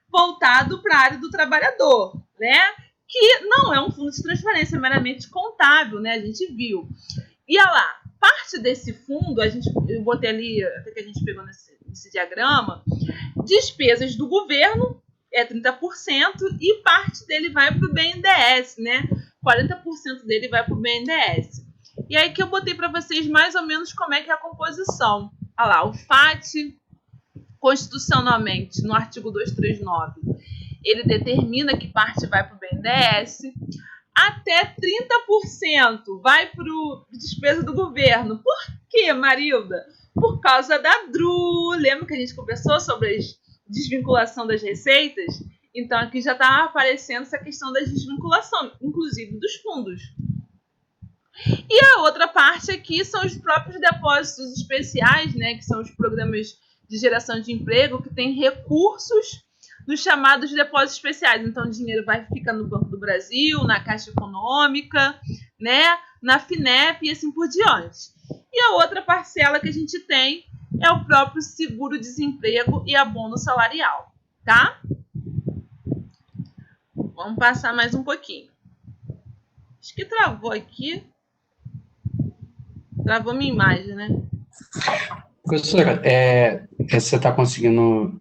A: voltado para a área do trabalhador, né, que não é um fundo de transferência, é meramente contábil, né, a gente viu. E olha lá, parte desse fundo, eu botei ali, até que a gente pegou nesse diagrama, despesas do governo é 30% e parte dele vai para o BNDES, né, 40% dele vai para o BNDES. E aí que eu botei para vocês mais ou menos como é que é a composição. Olha lá, o FAT, constitucionalmente, no artigo 239, ele determina que parte vai para o BNDES, até 30% vai para a despesa do governo. Por quê, Marilda? Por causa da DRU. Lembra que a gente conversou sobre a desvinculação das receitas? Então, aqui já está aparecendo essa questão da desvinculação, inclusive dos fundos. E a outra parte aqui são os próprios depósitos especiais, né, que são os programas de geração de emprego, que têm recursos nos chamados depósitos especiais. Então, o dinheiro vai ficar no Banco do Brasil, na Caixa Econômica, né, na FINEP e assim por diante. E a outra parcela que a gente tem é o próprio seguro-desemprego e abono salarial, tá? Vamos passar mais um pouquinho. Acho que travou aqui. Travou minha imagem, né?
C: Professora, você está conseguindo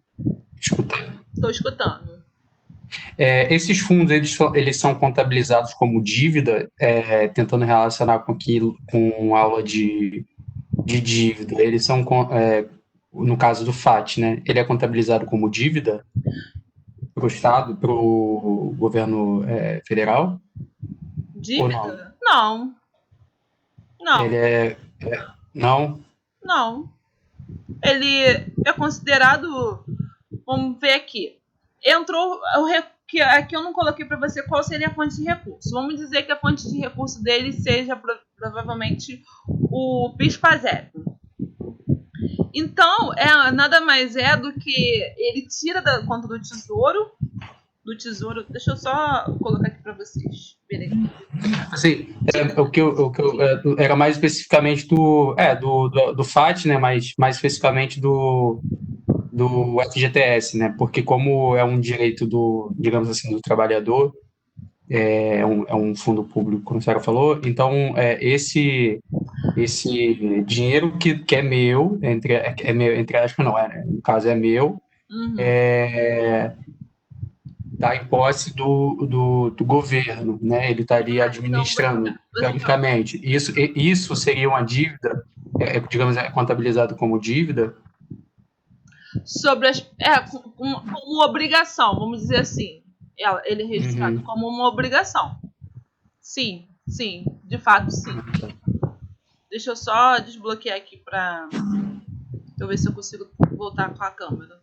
C: escutar?
A: Estou escutando.
C: Esses fundos, eles são contabilizados como dívida, tentando relacionar com aula de dívida. Eles são, no caso do FAT, né? Ele é contabilizado como dívida para o Estado, para o governo federal?
A: Dívida? Não. Não.
C: Ele não?
A: Não. Ele é considerado... Vamos ver aqui. Entrou... Aqui eu não coloquei para você qual seria a fonte de recurso. Vamos dizer que a fonte de recurso dele seja provavelmente o PIS/PASEP. Então, nada mais é do que ele tira da conta do tesouro. Deixa eu só colocar aqui para vocês verem.
C: Assim, era mais especificamente do FAT, né? Mais especificamente do FGTS, né? Porque como é um direito digamos assim, do trabalhador, é um fundo público, como a senhora falou, então esse dinheiro que é meu, entre aspas, não é, no caso é meu, está em posse do governo, né? Ele estaria administrando, teoricamente. Isso seria uma dívida, digamos, contabilizado como dívida?
A: Como obrigação, vamos dizer assim. Ele é registrado como uma obrigação. Sim, de fato, sim. Deixa eu só desbloquear aqui para eu ver se eu consigo voltar com a câmera.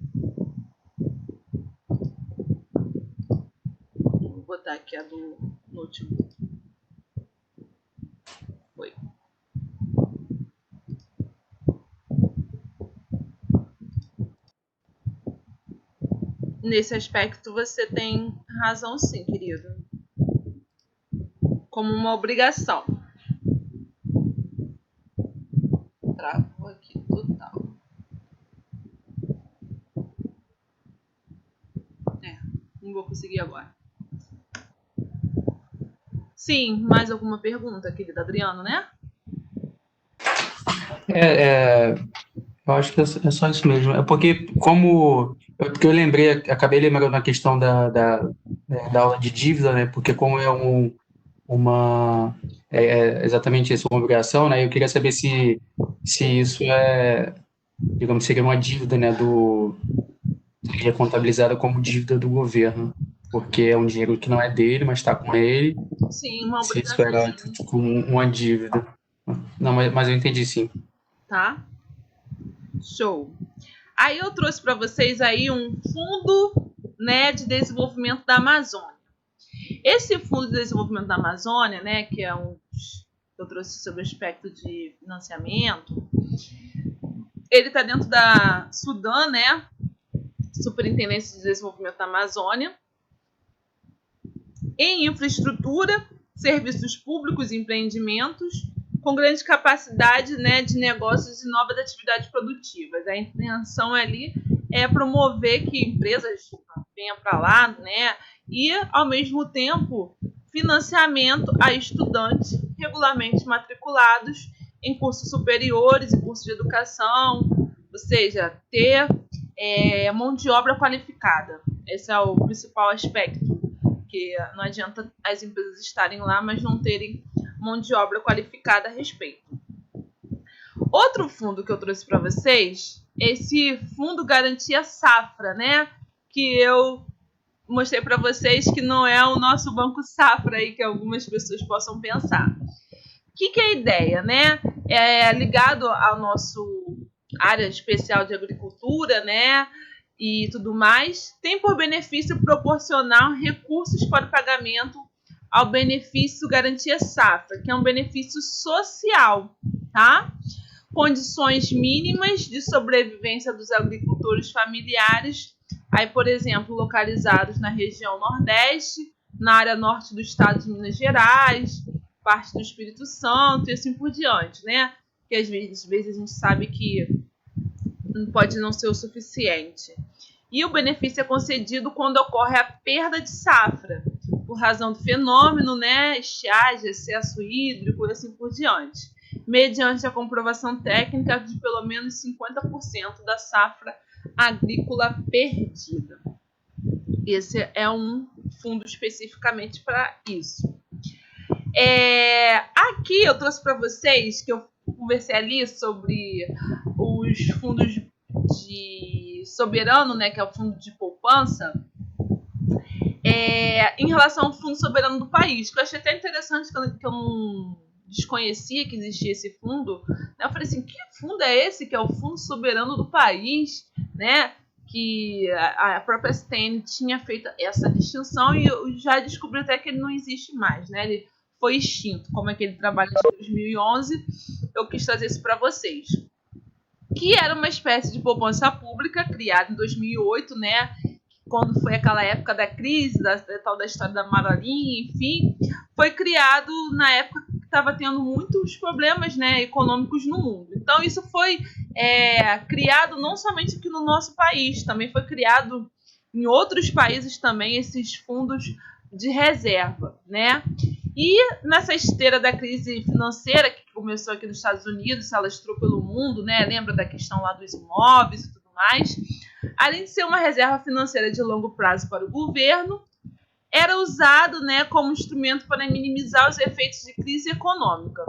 A: Vou botar aqui a do notebook. Foi. Nesse aspecto você tem razão, sim, querido. Como uma obrigação. Travou aqui total. Não vou conseguir agora. Sim, mais alguma pergunta, querido Adriano, né?
C: Eu acho que é só isso mesmo. É porque eu acabei lembrando na questão da aula de dívida, né? Porque como é exatamente isso, uma obrigação, né? Eu queria saber se isso digamos, seria uma dívida, né? Seria contabilizada como dívida do governo, porque é um dinheiro que não é dele, mas está com ele.
A: Sim, uma
C: Se
A: obrigação.
C: isso era tipo uma dívida. Não, mas eu entendi sim.
A: Tá? Show. Aí eu trouxe para vocês aí um fundo, né, de desenvolvimento da Amazônia. Esse fundo de desenvolvimento da Amazônia, né, que é eu trouxe sobre o aspecto de financiamento, ele está dentro da Sudan, né, Superintendência de Desenvolvimento da Amazônia, em infraestrutura, serviços públicos e empreendimentos, com grande capacidade, né, de negócios e novas atividades produtivas. A intenção ali é promover que empresas venham para lá, né, e, ao mesmo tempo, financiamento a estudantes regularmente matriculados em cursos superiores e cursos de educação, ou seja, ter mão de obra qualificada. Esse é o principal aspecto, porque não adianta as empresas estarem lá, mas não terem mão de obra qualificada a respeito. Outro fundo que eu trouxe para vocês, esse Fundo Garantia Safra, né? Que eu mostrei para vocês que não é o nosso Banco Safra aí que algumas pessoas possam pensar. O que é a ideia, né? É ligado ao nosso área especial de agricultura, né? E tudo mais, tem por benefício proporcionar recursos para o pagamento ao benefício Garantia Safra, que é um benefício social, tá? Condições mínimas de sobrevivência dos agricultores familiares, aí, por exemplo, localizados na região Nordeste, na área norte do estado de Minas Gerais, parte do Espírito Santo e assim por diante, né? Que às vezes a gente sabe que pode não ser o suficiente. E o benefício é concedido quando ocorre a perda de safra, por razão do fenômeno, né, estiagem, excesso hídrico e assim por diante, mediante a comprovação técnica de pelo menos 50% da safra agrícola perdida. Esse é um fundo especificamente para isso. Aqui eu trouxe para vocês, que eu conversei ali sobre os fundos de soberano, né, que é o fundo de poupança, em relação ao fundo soberano do país, que eu achei até interessante, que eu não desconhecia que existia esse fundo, né? Eu falei assim, que fundo é esse que é o fundo soberano do país, né? Que a própria STN tinha feito essa distinção e eu já descobri até que ele não existe mais, né? Ele foi extinto, como é que ele trabalha em 2011, eu quis trazer isso para vocês. Que era uma espécie de poupança pública criada em 2008, né? Quando foi aquela época da crise, da tal da história da Marolinha, enfim, foi criado na época que estava tendo muitos problemas, né, econômicos no mundo. Então isso foi criado não somente aqui no nosso país, também foi criado em outros países também esses fundos de reserva, né? E nessa esteira da crise financeira que começou aqui nos Estados Unidos, se alastrou pelo mundo, né? Lembra da questão lá dos imóveis e tudo mais? Além de ser uma reserva financeira de longo prazo para o governo, era usado, né, como instrumento para minimizar os efeitos de crise econômica.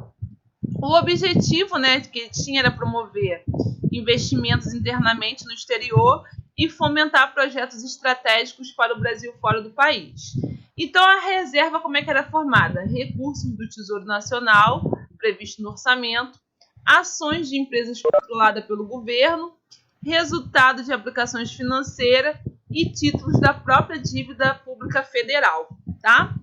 A: O objetivo, né, que ele tinha era promover investimentos internamente no exterior e fomentar projetos estratégicos para o Brasil fora do país. Então, a reserva, como é que era formada? Recursos do Tesouro Nacional, previsto no orçamento, ações de empresas controladas pelo governo, resultado de aplicações financeiras e títulos da própria dívida pública federal, tá?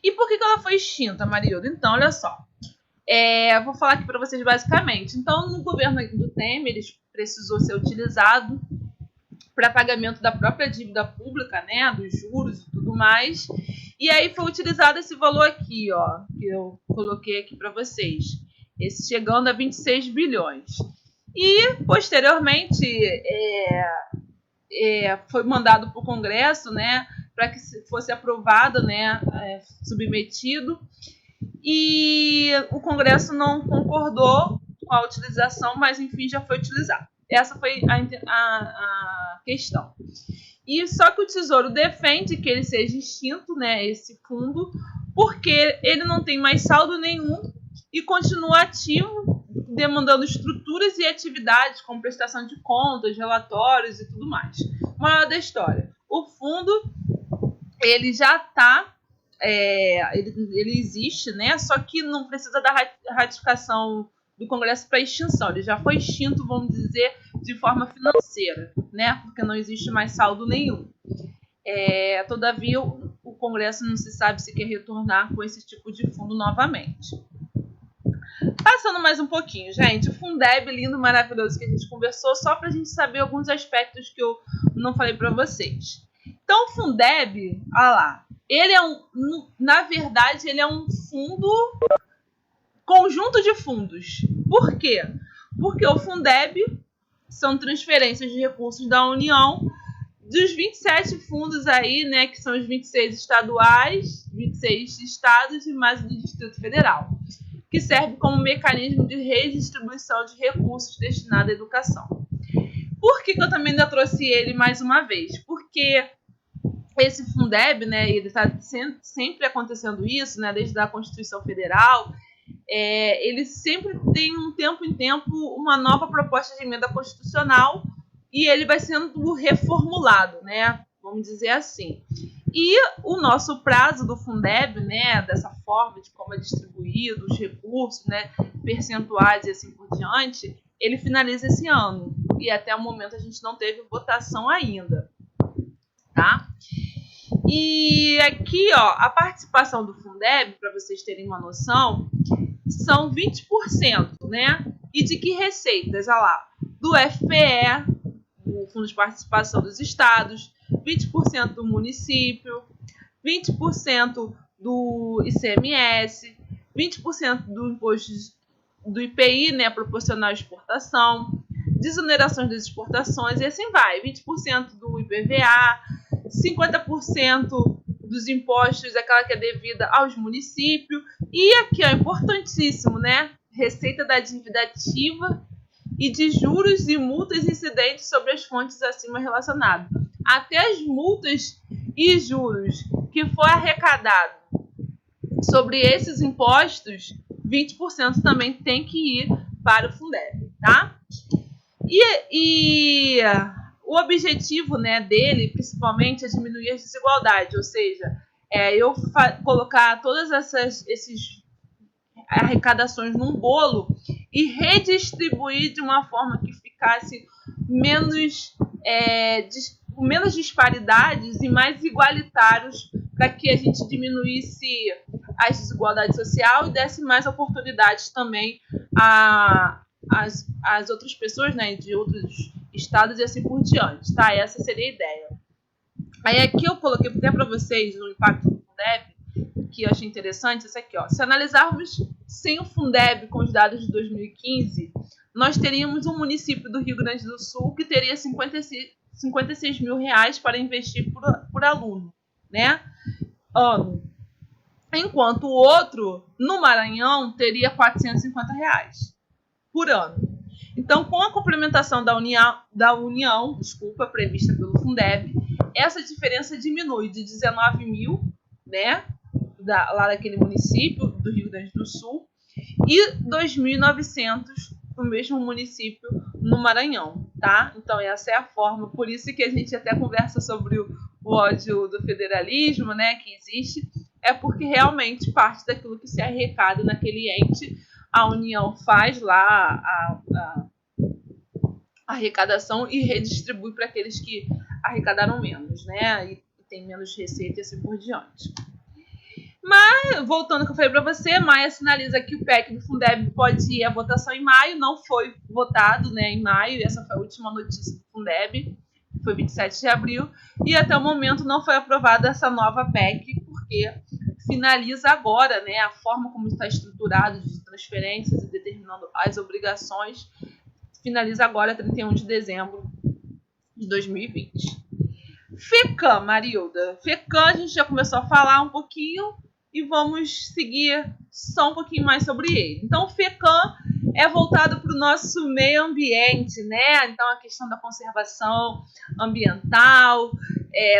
A: E por que ela foi extinta, Marildo? Então, olha só. Vou falar aqui para vocês basicamente. Então, no governo do Temer, ele precisou ser utilizado para pagamento da própria dívida pública, né, dos juros e tudo mais. E aí foi utilizado esse valor aqui, ó, que eu coloquei aqui para vocês, esse chegando a 26 bilhões. E, posteriormente, foi mandado para o Congresso, né, para que fosse aprovado, né, submetido, e o Congresso não concordou com a utilização, mas, enfim, já foi utilizado. Essa foi a questão. E só que o Tesouro defende que ele seja extinto, né, esse fundo, porque ele não tem mais saldo nenhum e continua ativo, demandando estruturas e atividades como prestação de contas, relatórios e tudo mais. Moral da história. O fundo ele já está ele existe, né? Só que não precisa da ratificação do Congresso para extinção. Ele já foi extinto, vamos dizer, de forma financeira, né? Porque não existe mais saldo nenhum. Todavia, o Congresso não se sabe se quer retornar com esse tipo de fundo novamente. Passando mais um pouquinho, gente, o Fundeb lindo, maravilhoso que a gente conversou, só para a gente saber alguns aspectos que eu não falei para vocês. Então, o Fundeb, olha lá, ele na verdade, ele é um conjunto de fundos. Por quê? Porque o Fundeb são transferências de recursos da União dos 27 fundos aí, né, que são os 26 estaduais, 26 estados e mais o do Distrito Federal, que serve como mecanismo de redistribuição de recursos destinados à educação. Por que eu também ainda trouxe ele mais uma vez? Porque esse Fundeb, né, ele está sempre acontecendo isso, né, desde a Constituição Federal, ele sempre tem um tempo em tempo uma nova proposta de emenda constitucional e ele vai sendo reformulado, né, vamos dizer assim. E o nosso prazo do Fundeb, né, dessa forma de como é distribuído os recursos, né, percentuais e assim por diante, ele finaliza esse ano. E até o momento a gente não teve votação ainda, tá? E aqui, ó, a participação do Fundeb, para vocês terem uma noção, são 20%, né? E de que receitas? Olha lá, do FPE, do Fundo de Participação dos Estados, 20% do município, 20% do ICMS, 20% do imposto do IPI, né, proporcional à exportação, desonerações das exportações, e assim vai, 20% do IPVA, 50% dos impostos, aquela que é devida aos municípios, e aqui, ó, importantíssimo, né, receita da dívida ativa e de juros e multas incidentes sobre as fontes acima relacionadas. Até as multas e juros que for arrecadado sobre esses impostos, 20% também tem que ir para o Fundeb, tá? E o objetivo, né, dele, principalmente, é diminuir as desigualdades, ou seja, eu colocar todas essas arrecadações num bolo e redistribuir de uma forma que ficasse menos disparidades e mais igualitários, para que a gente diminuísse as desigualdades sociais e desse mais oportunidades também às outras pessoas, né, de outros estados e assim por diante, tá? Essa seria a ideia. Aí aqui eu coloquei até para vocês o impacto do Fundeb, que eu achei interessante, isso aqui, ó. Se analisarmos sem o Fundeb com os dados de 2015, nós teríamos um município do Rio Grande do Sul que teria 56 mil reais para investir por aluno, né? Ano. Enquanto o outro, no Maranhão, teria 450 reais por ano. Então, com a complementação da União, prevista pelo Fundeb, essa diferença diminui de 19 mil, né, lá daquele município do Rio Grande do Sul, e 2.900 no mesmo município no Maranhão, tá? Então, essa é a forma, por isso que a gente até conversa sobre o ódio do federalismo, né, que existe, é porque realmente parte daquilo que se arrecada naquele ente, a União faz lá a arrecadação e redistribui para aqueles que arrecadaram menos, né, e tem menos receita e assim por diante. Mas, voltando ao que eu falei para você, Maia sinaliza que o PEC do Fundeb pode ir à votação em maio, não foi votado, né, em maio, essa foi a última notícia do Fundeb, foi 27 de abril, e até o momento não foi aprovada essa nova PEC, porque finaliza agora, né, a forma como está estruturado de transferências e determinando as obrigações, finaliza agora 31 de dezembro de 2020. FECAM, Marilda. FECAM a gente já começou a falar um pouquinho e vamos seguir só um pouquinho mais sobre ele. Então, o FECAM é voltado para o nosso meio ambiente, né? Então, a questão da conservação ambiental,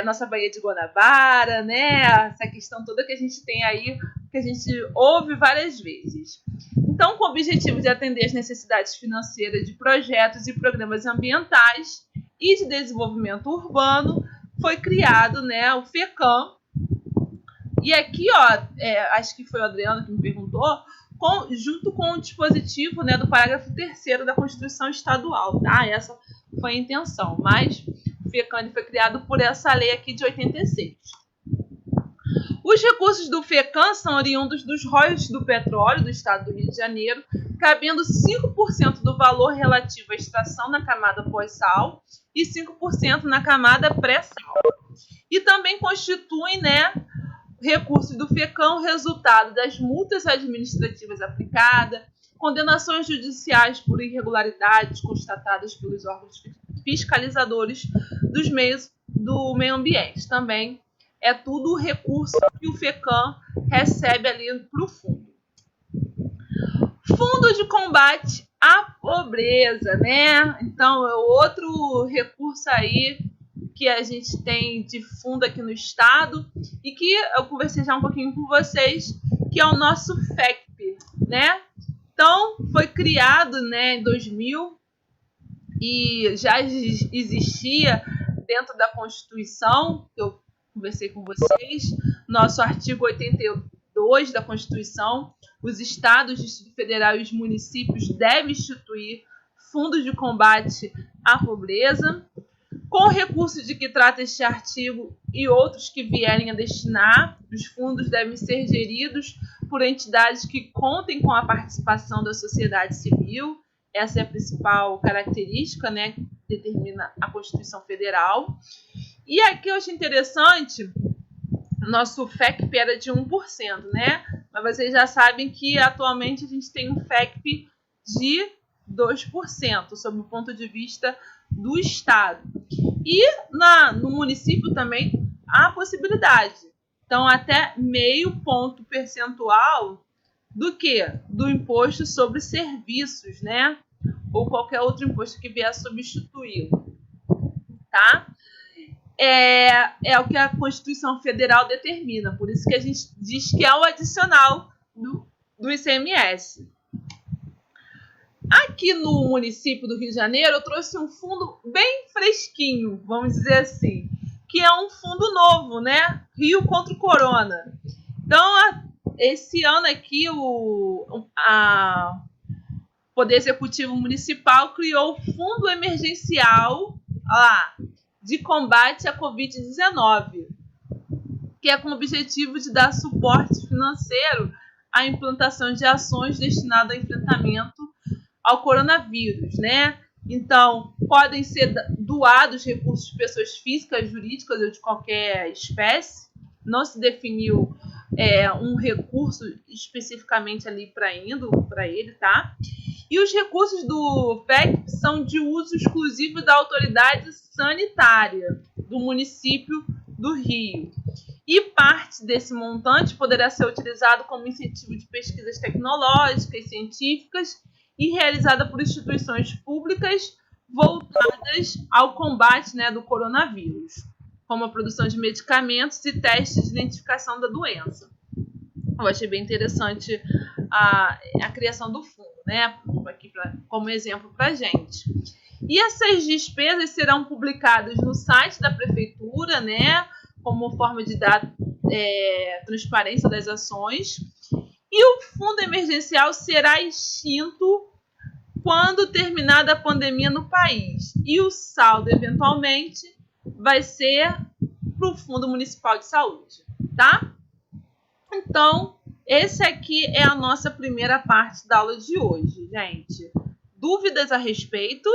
A: nossa Baía de Guanabara, né? Essa questão toda que a gente tem aí, que a gente ouve várias vezes. Então, com o objetivo de atender as necessidades financeiras de projetos e programas ambientais e de desenvolvimento urbano, foi criado, né, o FECAM, E aqui, ó, acho que foi o Adriano que me perguntou, junto com o dispositivo, né, do parágrafo 3º da Constituição Estadual, tá? Essa foi a intenção, mas o FECAN foi criado por essa lei aqui de 86. Os recursos do FECAN são oriundos dos royalties do petróleo do estado do Rio de Janeiro, cabendo 5% do valor relativo à extração na camada pós-sal e 5% na camada pré-sal. E também constituem, né, recursos do FECAN o resultado das multas administrativas aplicadas, condenações judiciais por irregularidades constatadas pelos órgãos fiscalizadores dos meios do meio ambiente. Também é tudo o recurso que o FECAN recebe ali para o fundo. Fundo de combate à pobreza, né? Então, é outro recurso aí que a gente tem de fundo aqui no estado e que eu conversei já um pouquinho com vocês, que é o nosso FECP, né? Então, foi criado, né, em 2000 e já existia dentro da Constituição, que eu conversei com vocês, nosso artigo 82 da Constituição, os estados, Distrito Federal e os municípios devem instituir fundos de combate à pobreza. Com o recurso de que trata este artigo e outros que vierem a destinar, os fundos devem ser geridos por entidades que contem com a participação da sociedade civil. Essa é a principal característica, né, que determina a Constituição Federal. E aqui eu acho interessante, nosso FECP era de 1%, né? Mas vocês já sabem que atualmente a gente tem um FECP de 2%, sob o ponto de vista do Estado. E no município também há possibilidade. Então, até meio ponto percentual do quê? Do imposto sobre serviços, né? Ou qualquer outro imposto que vier a substituí-lo. Tá? É o que a Constituição Federal determina. Por isso que a gente diz que é o adicional do ICMS. Aqui no município do Rio de Janeiro, eu trouxe um fundo bem fresquinho, vamos dizer assim, que é um fundo novo, né? Rio contra o Corona. Então, esse ano aqui, o Poder Executivo Municipal criou o Fundo Emergencial de Combate à Covid-19, que é com o objetivo de dar suporte financeiro à implantação de ações destinadas ao enfrentamento ao coronavírus, né? Então, podem ser doados recursos de pessoas físicas, jurídicas ou de qualquer espécie. Não se definiu um recurso especificamente ali para ele, tá? E os recursos do FECP são de uso exclusivo da autoridade sanitária do município do Rio. E parte desse montante poderá ser utilizado como incentivo de pesquisas tecnológicas, científicas e realizada por instituições públicas voltadas ao combate, né, do coronavírus, como a produção de medicamentos e testes de identificação da doença. Eu achei bem interessante a criação do fundo, né, aqui como exemplo para a gente. E essas despesas serão publicadas no site da prefeitura, né, como forma de dar transparência das ações. E o fundo emergencial será extinto quando terminada a pandemia no país. E o saldo, eventualmente, vai ser para o Fundo Municipal de Saúde, tá? Então, esse aqui é a nossa primeira parte da aula de hoje, gente. Dúvidas a respeito?